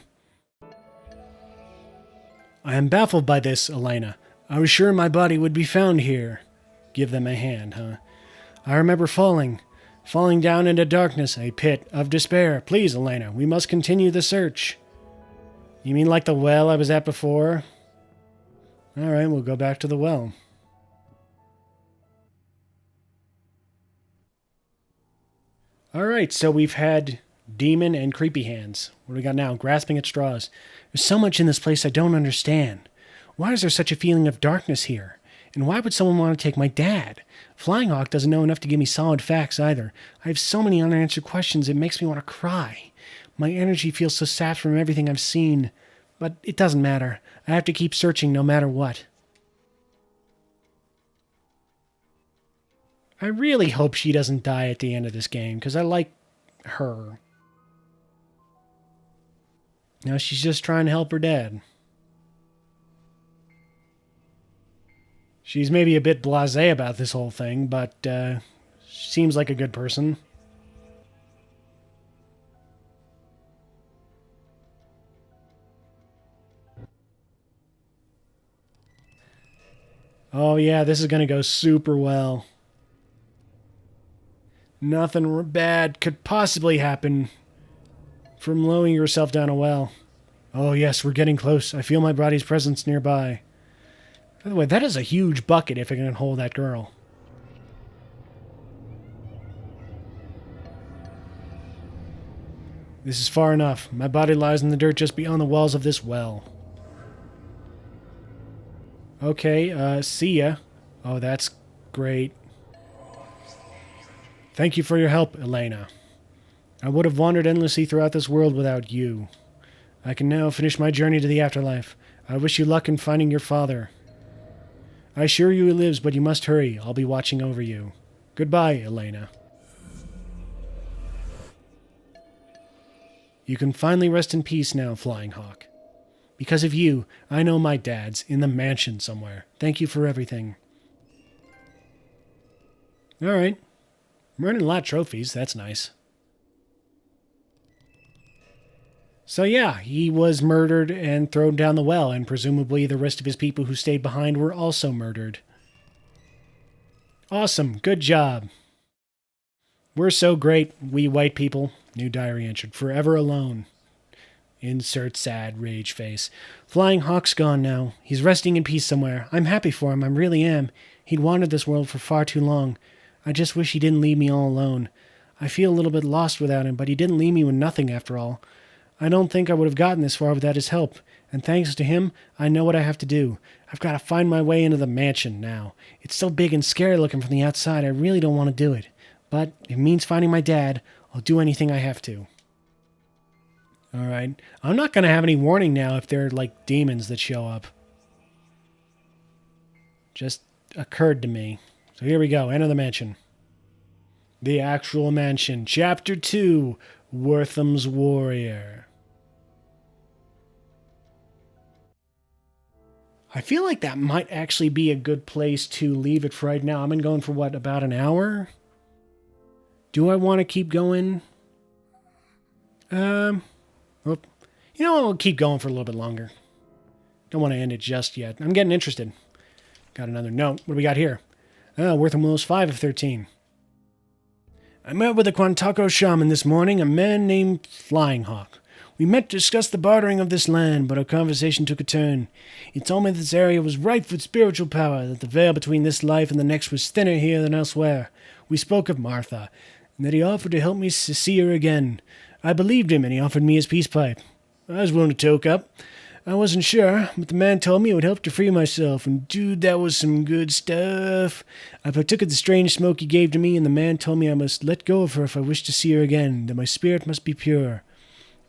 I am baffled by this, Elena. I was sure my body would be found here. Give them a hand, huh? I remember falling down into darkness, a pit of despair. Please, Elena, we must continue the search. You mean like the well I was at before? Alright, we'll go back to the well. Alright, so we've had demon and creepy hands. What do we got now? Grasping at straws. There's so much in this place I don't understand. Why is there such a feeling of darkness here? And why would someone want to take my dad? Flying Hawk doesn't know enough to give me solid facts either. I have so many unanswered questions it makes me want to cry. My energy feels so sapped from everything I've seen. But it doesn't matter. I have to keep searching no matter what. I really hope she doesn't die at the end of this game, because I like her. Now she's just trying to help her dad. She's maybe a bit blasé about this whole thing, but seems like a good person. Oh yeah, this is going to go super well. Nothing bad could possibly happen from lowering yourself down a well. Oh yes, we're getting close. I feel my body's presence nearby. By the way, that is a huge bucket if it can hold that girl. This is far enough. My body lies in the dirt just beyond the walls of this well. Okay, see ya. Oh, that's great. Thank you for your help, Elena. I would have wandered endlessly throughout this world without you. I can now finish my journey to the afterlife. I wish you luck in finding your father. I assure you he lives, but you must hurry. I'll be watching over you. Goodbye, Elena. You can finally rest in peace now, Flying Hawk. Because of you, I know my dad's in the mansion somewhere. Thank you for everything. Alright. I'm earning a lot of trophies. That's nice. So yeah, he was murdered and thrown down the well, and presumably the rest of his people who stayed behind were also murdered. Awesome. Good job. We're so great, we white people. New diary entered. Forever alone. Insert sad rage face. Flying Hawk's gone now. He's resting in peace somewhere. I'm happy for him. I really am. He'd wandered this world for far too long. I just wish he didn't leave me all alone. I feel a little bit lost without him, but he didn't leave me with nothing after all. I don't think I would have gotten this far without his help, and thanks to him, I know what I have to do. I've got to find my way into the mansion now. It's so big and scary looking from the outside, I really don't want to do it. But if it means finding my dad, I'll do anything I have to. Alright. I'm not going to have any warning now if they're like demons that show up. Just occurred to me. So here we go. Enter the mansion. The actual mansion. Chapter 2. Wortham's Warrior. I feel like that might actually be a good place to leave it for right now. I've been going for, what, about an hour? Do I want to keep going? Well, you know what? We'll keep going for a little bit longer. Don't want to end it just yet. I'm getting interested. Got another note. What do we got here? Wortham Willows 5 of 13. I met with a Quantaco shaman this morning, a man named Flying Hawk. We met to discuss the bartering of this land, but our conversation took a turn. He told me this area was rife with spiritual power, that the veil between this life and the next was thinner here than elsewhere. We spoke of Martha, and that he offered to help me to see her again. I believed him, and he offered me his peace pipe. I was willing to toke up. I wasn't sure, but the man told me it would help to free myself, and dude, that was some good stuff. I partook of the strange smoke he gave to me, and the man told me I must let go of her if I wished to see her again, that my spirit must be pure.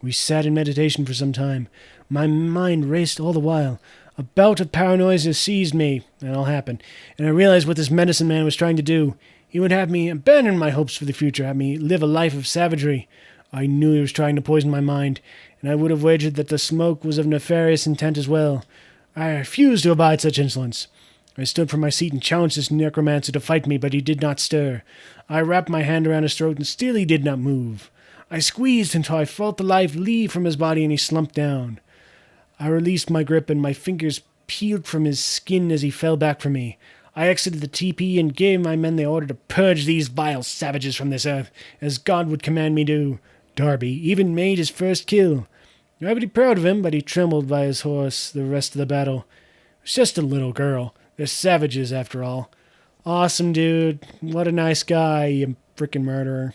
We sat in meditation for some time. My mind raced all the while. A bout of paranoia seized me, and all happened, and I realized what this medicine man was trying to do. He would have me abandon my hopes for the future, have me live a life of savagery. I knew he was trying to poison my mind, and I would have wagered that the smoke was of nefarious intent as well. I refused to abide such insolence. I stood from my seat and challenged this necromancer to fight me, but he did not stir. I wrapped my hand around his throat, and still he did not move. I squeezed until I felt the life leave from his body, and he slumped down. I released my grip, and my fingers peeled from his skin as he fell back from me. I exited the teepee and gave my men the order to purge these vile savages from this earth, as God would command me to. Darby even made his first kill. I would be proud of him, but he trembled by his horse the rest of the battle. It was just a little girl. They're savages, after all. Awesome, dude. What a nice guy, you frickin' murderer.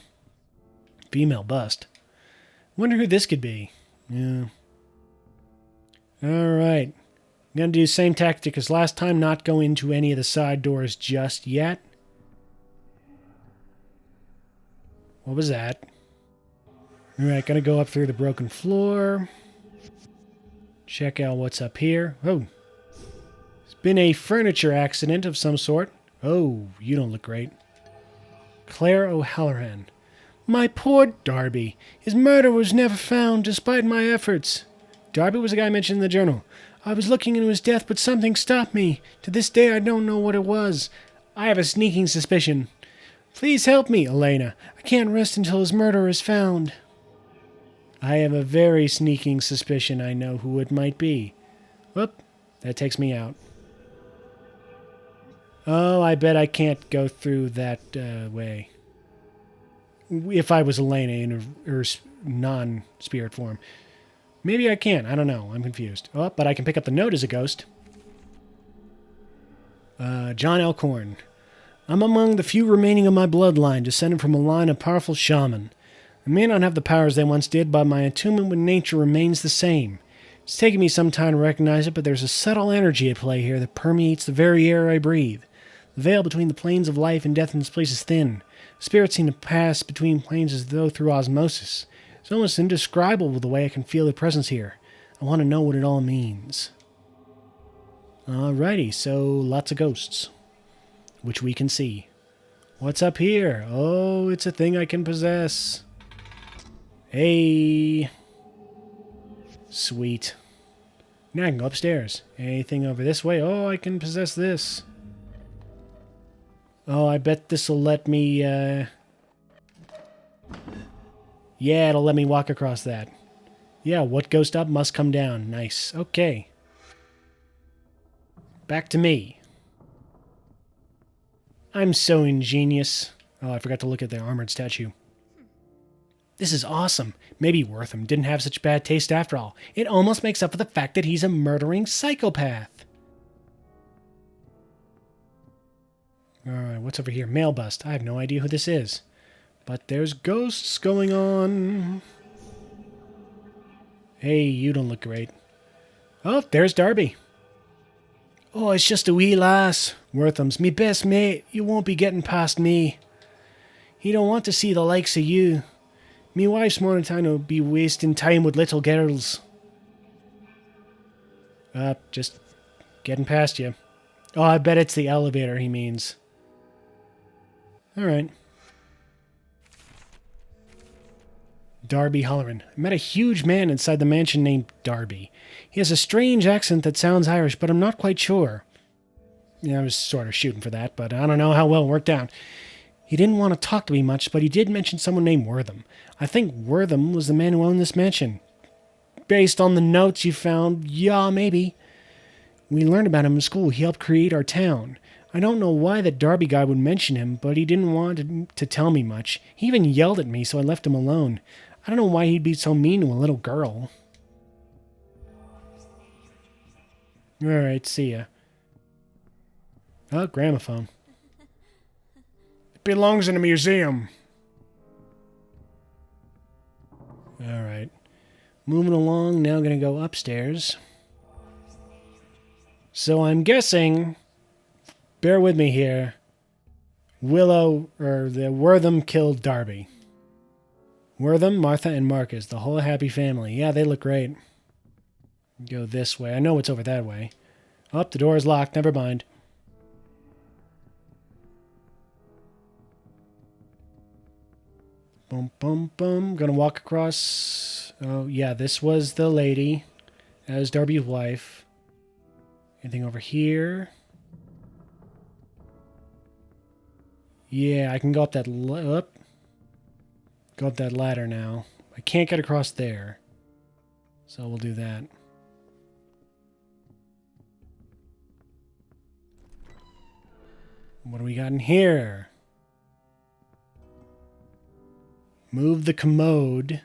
Female bust. Wonder who this could be. Yeah. Alright. I'm going to do the same tactic as last time, not go into any of the side doors just yet. What was that? Alright, gonna go up through the broken floor. Check out what's up here. Oh. It's been a furniture accident of some sort. Oh, you don't look great. Claire O'Halloran. My poor Darby. His murder was never found, despite my efforts. Darby was the guy mentioned in the journal. I was looking into his death, but something stopped me. To this day, I don't know what it was. I have a sneaking suspicion. Please help me, Elena. I can't rest until his murderer is found. I have a very sneaking suspicion I know who it might be. Whoop, that takes me out. Oh, I bet I can't go through that way. If I was Elena in her non-spirit form. Maybe I can. I don't know. I'm confused. Oh, but I can pick up the note as a ghost. John Elkhorn. I'm among the few remaining of my bloodline, descended from a line of powerful shaman. I may not have the powers they once did, but my attunement with nature remains the same. It's taken me some time to recognize it, but there's a subtle energy at play here that permeates the very air I breathe. The veil between the planes of life and death in this place is thin. Spirits seem to pass between planes as though through osmosis. It's almost indescribable the way I can feel their presence here. I want to know what it all means. Alrighty, so lots of ghosts, which we can see. What's up here? Oh, it's a thing I can possess. Hey. Sweet. Now I can go upstairs. Anything over this way? Oh, I can possess this. Oh, I bet this'll let me, Yeah, it'll let me walk across that. Yeah, what goes up must come down. Nice. Okay. Back to me. I'm so ingenious. Oh, I forgot to look at the armored statue. This is awesome. Maybe Wortham didn't have such bad taste after all. It almost makes up for the fact that he's a murdering psychopath. Alright, what's over here? Mail bust. I have no idea who this is. But there's ghosts going on. Hey, you don't look great. Oh, there's Darby. Oh, it's just a wee lass. Wortham's me best mate. You won't be getting past me. He don't want to see the likes of you. Me wife's more than time to be wasting time with little girls. Just getting past you. Oh, I bet it's the elevator he means. Alright. Darby Halloran. I met a huge man inside the mansion named Darby. He has a strange accent that sounds Irish, but I'm not quite sure. Yeah, I was sort of shooting for that, but I don't know how well it worked out. He didn't want to talk to me much, but he did mention someone named Wortham. I think Wortham was the man who owned this mansion. Based on the notes you found, yeah, maybe. We learned about him in school. He helped create our town. I don't know why that Darby guy would mention him, but he didn't want to tell me much. He even yelled at me, so I left him alone. I don't know why he'd be so mean to a little girl. Alright, see ya. Oh, gramophone. It belongs in a museum. Alright. Moving along, now gonna go upstairs. So I'm guessing, bear with me here, Willow, or the Wortham killed Darby. Wortham, Martha, and Marcus, the whole happy family. Yeah, they look great. Go this way. I know it's over that way. Oh, the door is locked. Never mind. Bum, bum, bum. Gonna walk across. Oh, yeah, this was the lady. That was Darby's wife. Anything over here? Yeah, I can go up that go up that ladder now. I can't get across there. So we'll do that. What do we got in here? Move the commode.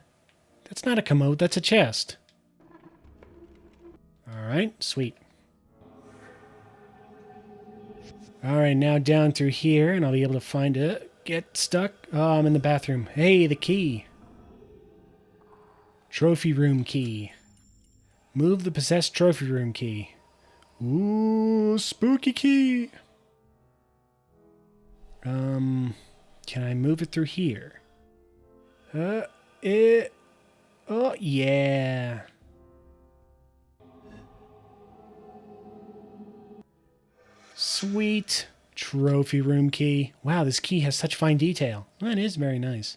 That's not a commode, that's a chest. Alright, sweet. Alright, now down through here, and I'll be able to find it. Get stuck. Oh, I'm in the bathroom. Hey, the key. Trophy room key. Move the possessed trophy room key. Ooh, spooky key. Can I move it through here? Oh, yeah. Sweet. Trophy room key. Wow, this key has such fine detail. That is very nice.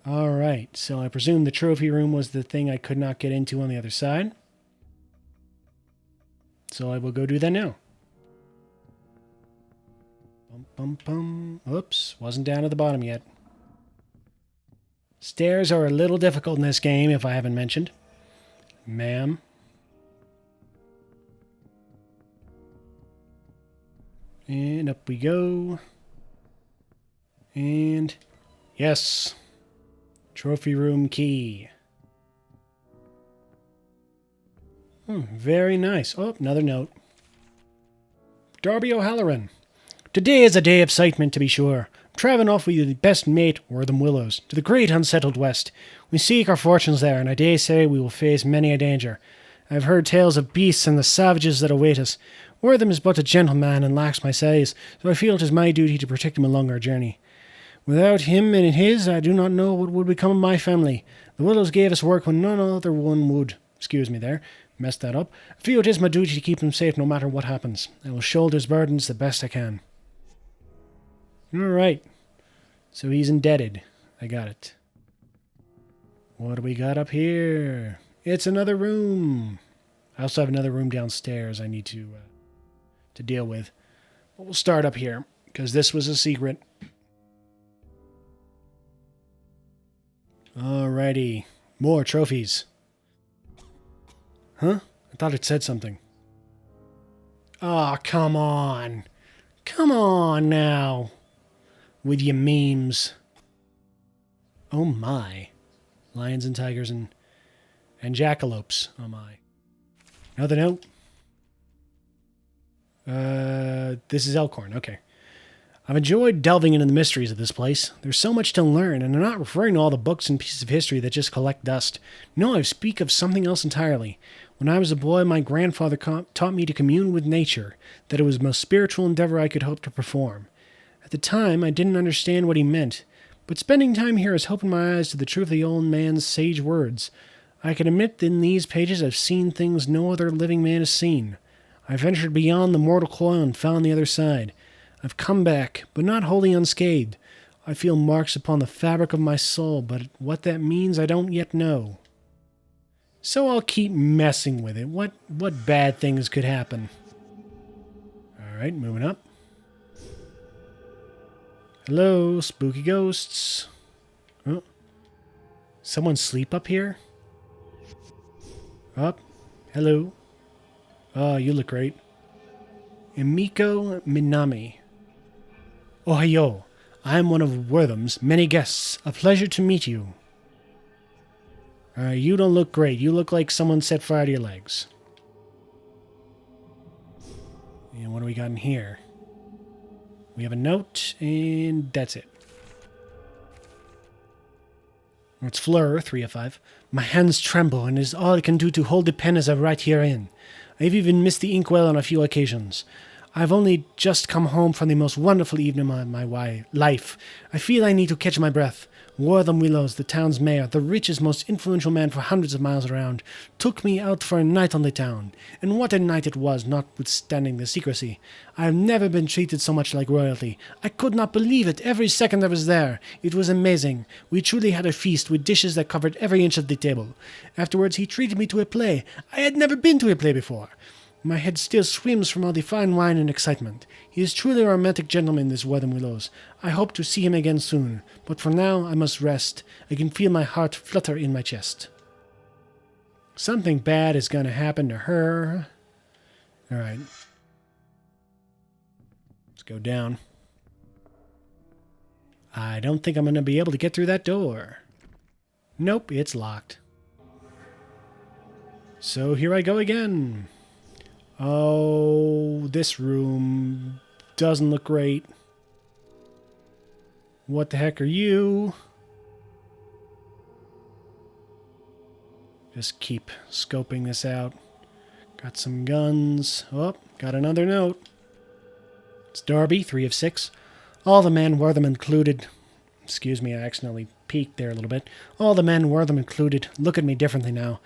Alright, so I presume the trophy room was the thing I could not get into on the other side. So I will go do that now. Bum, bum, bum. Oops, wasn't down at the bottom yet. Stairs are a little difficult in this game, if I haven't mentioned. Ma'am. And up we go. And yes. Trophy room key. Very nice. Oh, another note. Darby O'Halloran. Today is a day of excitement, to be sure. I'm travelling off with your best mate, Wortham Willows, to the great unsettled west. We seek our fortunes there, and I dare say we will face many a danger. I have heard tales of beasts and the savages that await us. Wortham is but a gentleman and lacks my size, so I feel it is my duty to protect him along our journey. Without him and his, I do not know what would become of my family. The Willows gave us work when none other one would. Excuse me there. Messed that up. I feel it is my duty to keep him safe no matter what happens. I will shoulder his burdens the best I can. Alright. So he's indebted. I got it. What do we got up here? It's another room. I also have another room downstairs I need to deal with. But we'll start up here, because this was a secret. Alrighty. More trophies. Huh? I thought it said something. Aw, come on. Come on now. With your memes. Oh my. Lions and tigers and jackalopes. Oh my. Another note. This is Elkhorn. Okay. I've enjoyed delving into the mysteries of this place. There's so much to learn, and I'm not referring to all the books and pieces of history that just collect dust. No, I speak of something else entirely. When I was a boy, my grandfather taught me to commune with nature, that it was the most spiritual endeavor I could hope to perform. At the time, I didn't understand what he meant, but spending time here has opened my eyes to the truth of the old man's sage words. I can admit that in these pages I've seen things no other living man has seen. I've ventured beyond the mortal coil and found the other side. I've come back, but not wholly unscathed. I feel marks upon the fabric of my soul, but what that means I don't yet know. So I'll keep messing with it. What bad things could happen? Alright, moving up. Hello, spooky ghosts. Oh. Someone sleep up here? Up. Hello. Oh, you look great. Emiko Minami. Ohio. I am one of Wortham's many guests. A pleasure to meet you. You don't look great. You look like someone set fire to your legs. And what do we got in here? We have a note, and that's it. It's Fleur, 3 of 5. My hands tremble, and it is all I can do to hold the pen as I write herein. I've even missed the inkwell on a few occasions. I've only just come home from the most wonderful evening of my life. I feel I need to catch my breath. Wortham Willows, the town's mayor, the richest, most influential man for hundreds of miles around, took me out for a night on the town. And what a night it was, notwithstanding the secrecy. I have never been treated so much like royalty. I could not believe it every second I was there. It was amazing. We truly had a feast with dishes that covered every inch of the table. Afterwards he treated me to a play. I had never been to a play before. My head still swims from all the fine wine and excitement. He is truly a romantic gentleman, this Wortham Willows. I hope to see him again soon, but for now I must rest. I can feel my heart flutter in my chest. Something bad is going to happen to her. All right. Let's go down. I don't think I'm going to be able to get through that door. Nope, it's locked. So here I go again. Oh, this room doesn't look great. What the heck are you? Just keep scoping this out. Got some guns. Oh, got another note. It's Darby, 3 of 6. All the men, Wortham included. Excuse me, I accidentally peeked there a little bit. All the men, Wortham included, look at me differently now.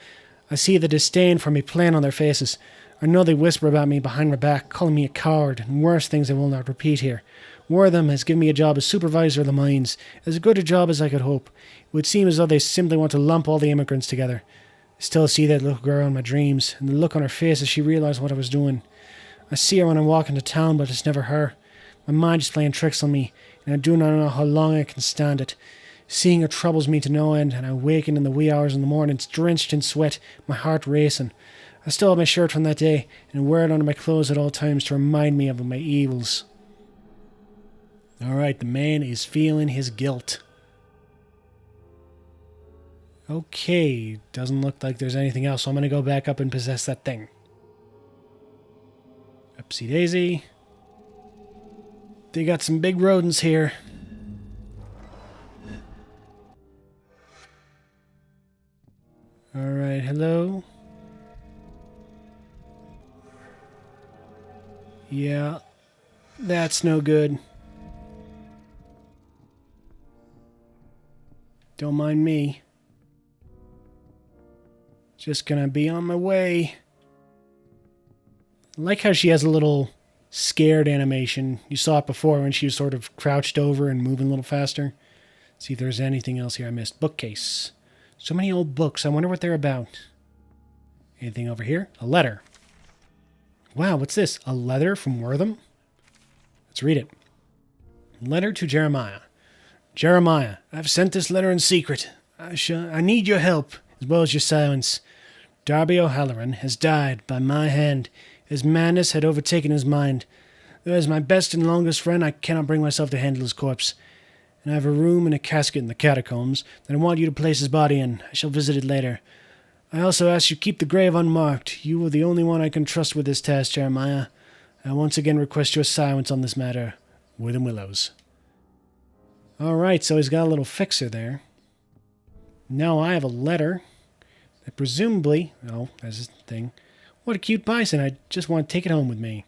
I see the disdain for me plain on their faces. I know they whisper about me behind my back, calling me a coward, and worse things I will not repeat here. Wortham has given me a job as supervisor of the mines, as good a job as I could hope. It would seem as though they simply want to lump all the immigrants together. I still see that little girl in my dreams, and the look on her face as she realized what I was doing. I see her when I walk into town, but it's never her. My mind is playing tricks on me, and I do not know how long I can stand it. Seeing her troubles me to no end, and I waken in the wee hours in the mornings, drenched in sweat, my heart racing. I still have my shirt from that day, and wear it under my clothes at all times to remind me of my evils. Alright, the man is feeling his guilt. Okay, doesn't look like there's anything else, so I'm going to go back up and possess that thing. Upsy daisy. They got some big rodents here. Alright, hello? Yeah, that's no good. Don't mind me. Just gonna be on my way. I like how she has a little scared animation. You saw it before when she was sort of crouched over and moving a little faster. See if there's anything else here I missed. Bookcase. So many old books. I wonder what they're about. Anything over here? A letter. Wow, what's this? A letter from Wortham? Let's read it. Letter to Jeremiah. Jeremiah, I've sent this letter in secret. I need your help, as well as your silence. Darby O'Halloran has died by my hand. His madness had overtaken his mind. Though as my best and longest friend, I cannot bring myself to handle his corpse. And I have a room and a casket in the catacombs that I want you to place his body in. I shall visit it later. I also ask you keep the grave unmarked. You are the only one I can trust with this task, Jeremiah. I once again request your silence on this matter. Wortham Willows. Alright, so he's got a little fixer there. Now I have a letter that presumably... Oh, there's a thing. What a cute bison. I just want to take it home with me.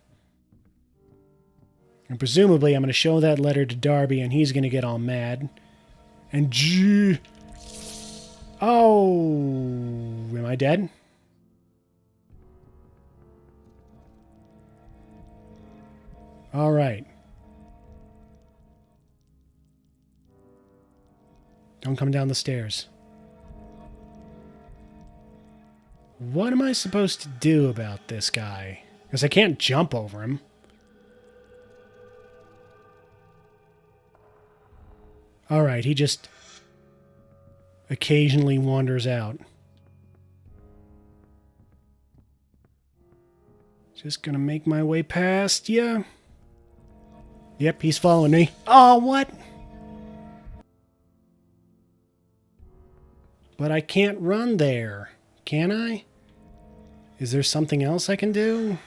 And presumably I'm going to show that letter to Darby and he's going to get all mad. And oh, am I dead? All right. Don't come down the stairs. What am I supposed to do about this guy? Because I can't jump over him. Alright, he just occasionally wanders out. Just gonna make my way past ya. Yep, he's following me. Oh, what? But I can't run there. Can I? Is there something else I can do?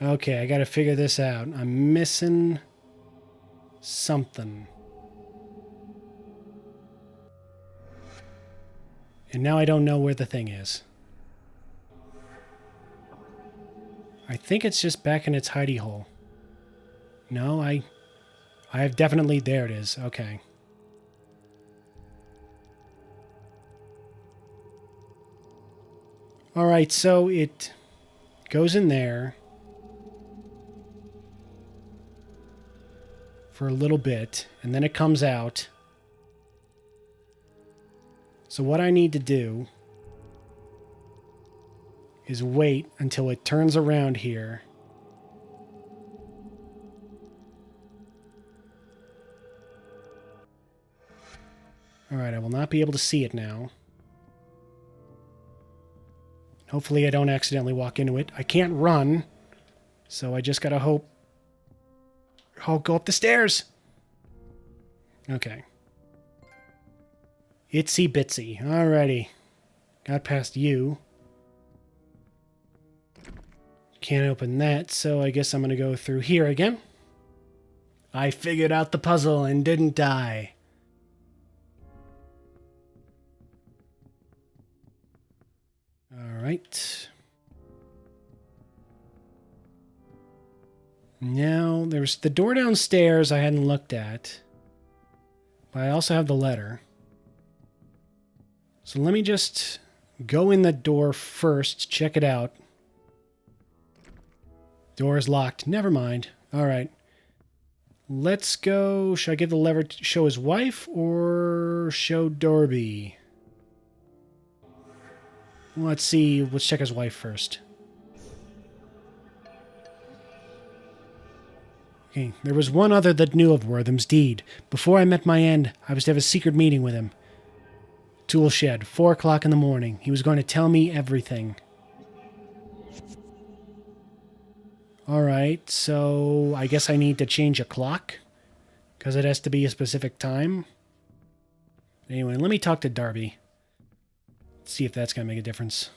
Okay, I gotta figure this out. I'm missing something. And now I don't know where the thing is. I think it's just back in its hidey hole. No, I have definitely... There it is. Okay. Alright, so it goes in there for a little bit, and then it comes out. So what I need to do is wait until it turns around here. Alright, I will not be able to see it now. Hopefully I don't accidentally walk into it. I can't run, so I just gotta hope I'll go up the stairs. Okay. Itsy bitsy. Alrighty. Got past you. Can't open that, so I guess I'm gonna go through here again. I figured out the puzzle and didn't die. Alright. Now, there's the door downstairs I hadn't looked at. But I also have the letter. So let me just go in the door first, check it out. Door is locked. Never mind. Alright. Let's go... Should I give the lever to show his wife or show Darby? Let's see. Let's check his wife first. Okay, there was one other that knew of Wortham's deed. Before I met my end, I was to have a secret meeting with him. Tool shed, 4 o'clock in the morning. He was going to tell me everything. Alright, so I guess I need to change a clock, because it has to be a specific time. Anyway, let me talk to Darby. See if that's going to make a difference.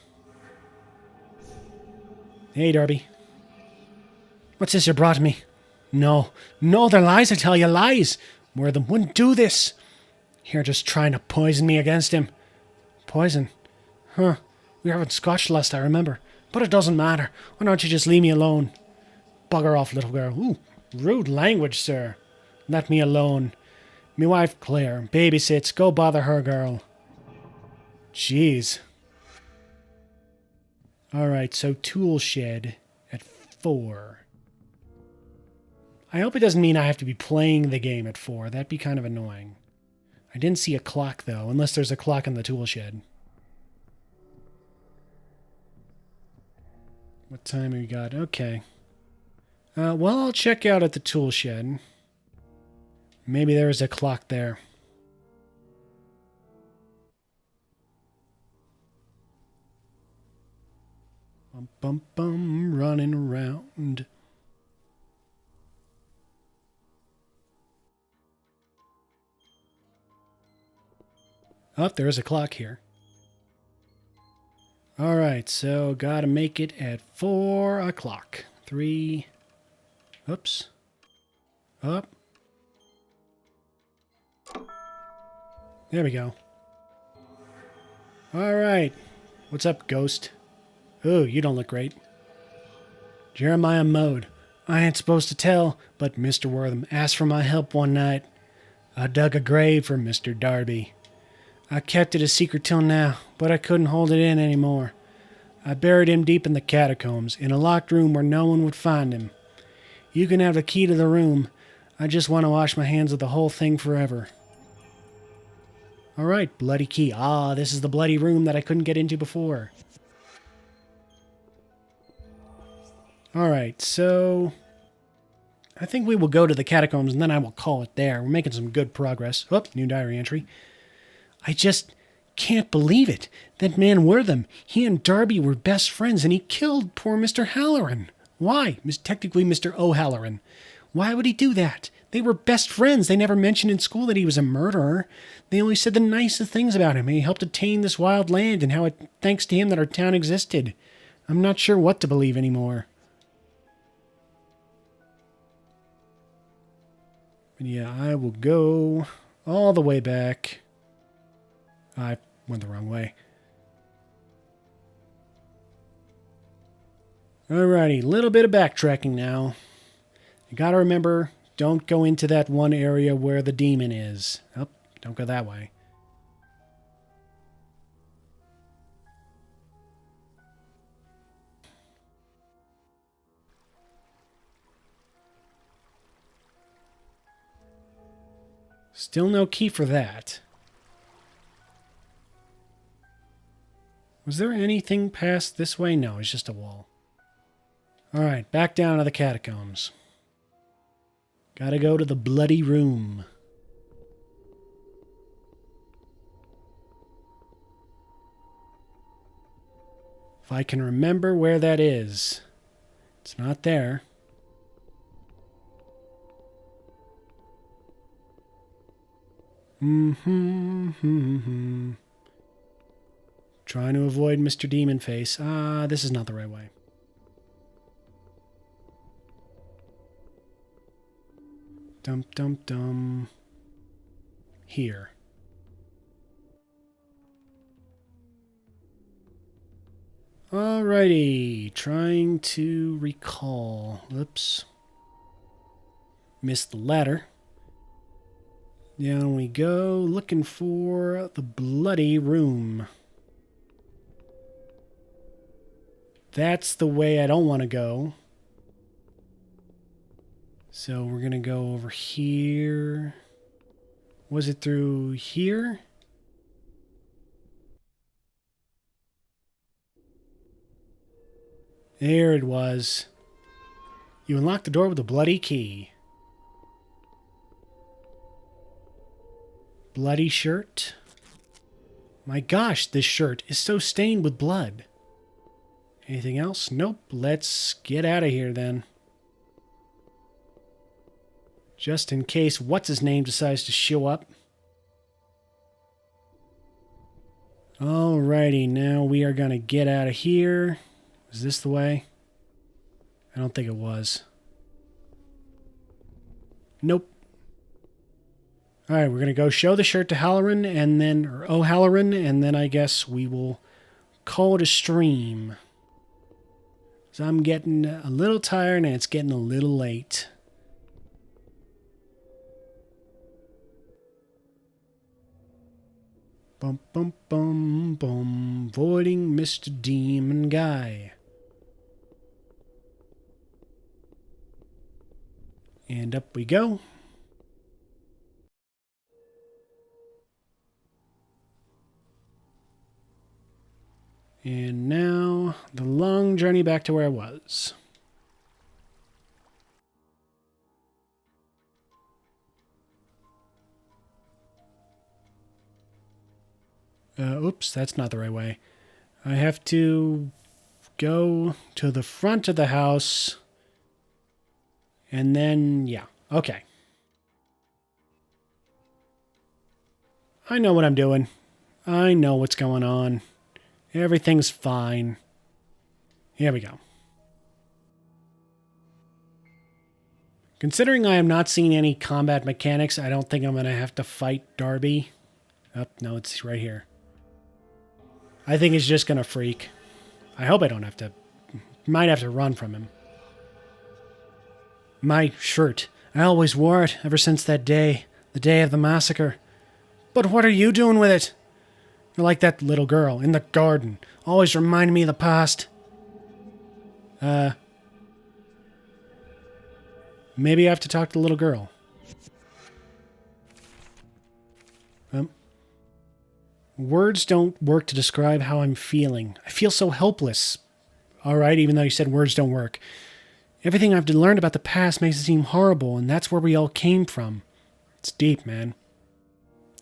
Hey, Darby. What's this you brought me? No, they're lies, I tell you, lies. Wortham wouldn't do this. You're just trying to poison me against him. Poison? Huh. We were having Scotch last, I remember. But it doesn't matter. Why don't you just leave me alone? Bugger off, little girl. Ooh, rude language, sir. Let me alone. Me wife, Claire, babysits. Go bother her, girl. Jeez. Alright, so tool shed at 4. I hope it doesn't mean I have to be playing the game at 4. That'd be kind of annoying. I didn't see a clock, though, unless there's a clock in the tool shed. What time have we got? Okay. Well, I'll check out at the tool shed. Maybe there's a clock there. Bum, bum, bum, running around. Oh, there is a clock here. Alright, so gotta make it at 4 o'clock. 3... Oops. Up. There we go. Alright. What's up, ghost? Ooh, you don't look great. Jeremiah Mode. I ain't supposed to tell, but Mr. Wortham asked for my help one night. I dug a grave for Mr. Darby. I kept it a secret till now, but I couldn't hold it in anymore. I buried him deep in the catacombs, in a locked room where no one would find him. You can have the key to the room. I just want to wash my hands of the whole thing forever. Alright, bloody key. Ah, this is the bloody room that I couldn't get into before. Alright, so... I think we will go to the catacombs and then I will call it there. We're making some good progress. Oh, new diary entry. I just can't believe it. That man Wortham, he and Darby were best friends, and he killed poor Mr. Halloran. Why? Technically Mr. O'Halloran. Why would he do that? They were best friends. They never mentioned in school that he was a murderer. They only said the nicest things about him. He helped attain this wild land, and how it thanks to him that our town existed. I'm not sure what to believe anymore. But yeah, I will go all the way back. I went the wrong way. Alrighty, little bit of backtracking now. You gotta remember, don't go into that one area where the demon is. Oh, don't go that way. Still no key for that. Was there anything past this way? No, it's just a wall. Alright, back down to the catacombs. Gotta go to the bloody room. If I can remember where that is. It's not there. Trying to avoid Mr. Demon Face. This is not the right way. Dum dum dum. Here. Alrighty. Trying to recall. Oops. Missed the ladder. Down we go, looking for the bloody room. That's the way I don't want to go. So we're going to go over here. Was it through here? There it was. You unlocked the door with a bloody key. Bloody shirt. My gosh, this shirt is so stained with blood. Anything else? Nope. Let's get out of here then. Just in case what's-his-name decides to show up. Alrighty, now we are going to get out of here. Is this the way? I don't think it was. Nope. Alright, we're going to go show the shirt to Halloran, and then, or O'Halloran, and then I guess we will call it a stream. So I'm getting a little tired, and it's getting a little late. Bum bum bum bum, avoiding Mr. Demon Guy. And up we go. And now, the long journey back to where I was. Oops, that's not the right way. I have to go to the front of the house. And then, yeah, okay. I know what I'm doing. I know what's going on. Everything's fine. Here we go. Considering I am not seeing any combat mechanics, I don't think I'm going to have to fight Darby. Oh, no, it's right here. I think he's just going to freak. I hope I don't have to. Might have to run from him. My shirt. I always wore it ever since that day. The day of the massacre. But what are you doing with it? You're like that little girl in the garden. Always remind me of the past. Maybe I have to talk to the little girl. Words don't work to describe how I'm feeling. I feel so helpless. Alright, even though you said words don't work. Everything I've learned about the past makes it seem horrible, and that's where we all came from. It's deep, man.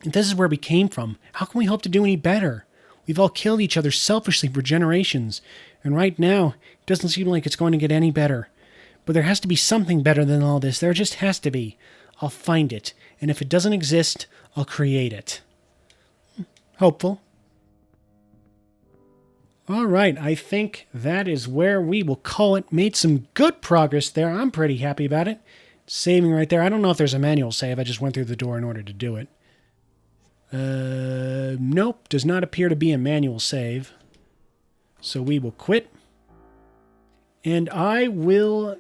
If this is where we came from, how can we hope to do any better? We've all killed each other selfishly for generations, and right now, it doesn't seem like it's going to get any better. But there has to be something better than all this. There just has to be. I'll find it, and if it doesn't exist, I'll create it. Hopeful. All right, I think that is where we will call it. Made some good progress there. I'm pretty happy about it. Saving right there. I don't know if there's a manual save. I just went through the door in order to do it. Nope, does not appear to be a manual save. So we will quit. And I will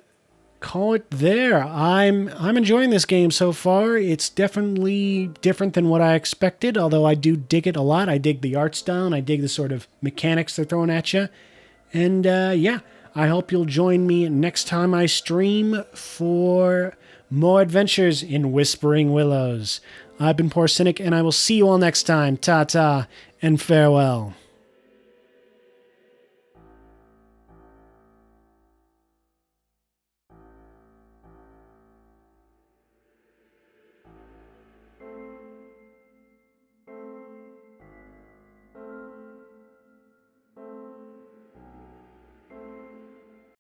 call it there. I'm enjoying this game so far. It's definitely different than what I expected, although I do dig it a lot. I dig the art style, and I dig the sort of mechanics they're throwing at you. And yeah, I hope you'll join me next time I stream for more adventures in Whispering Willows. I've been Poor Cynic, and I will see you all next time. Ta-ta, and farewell.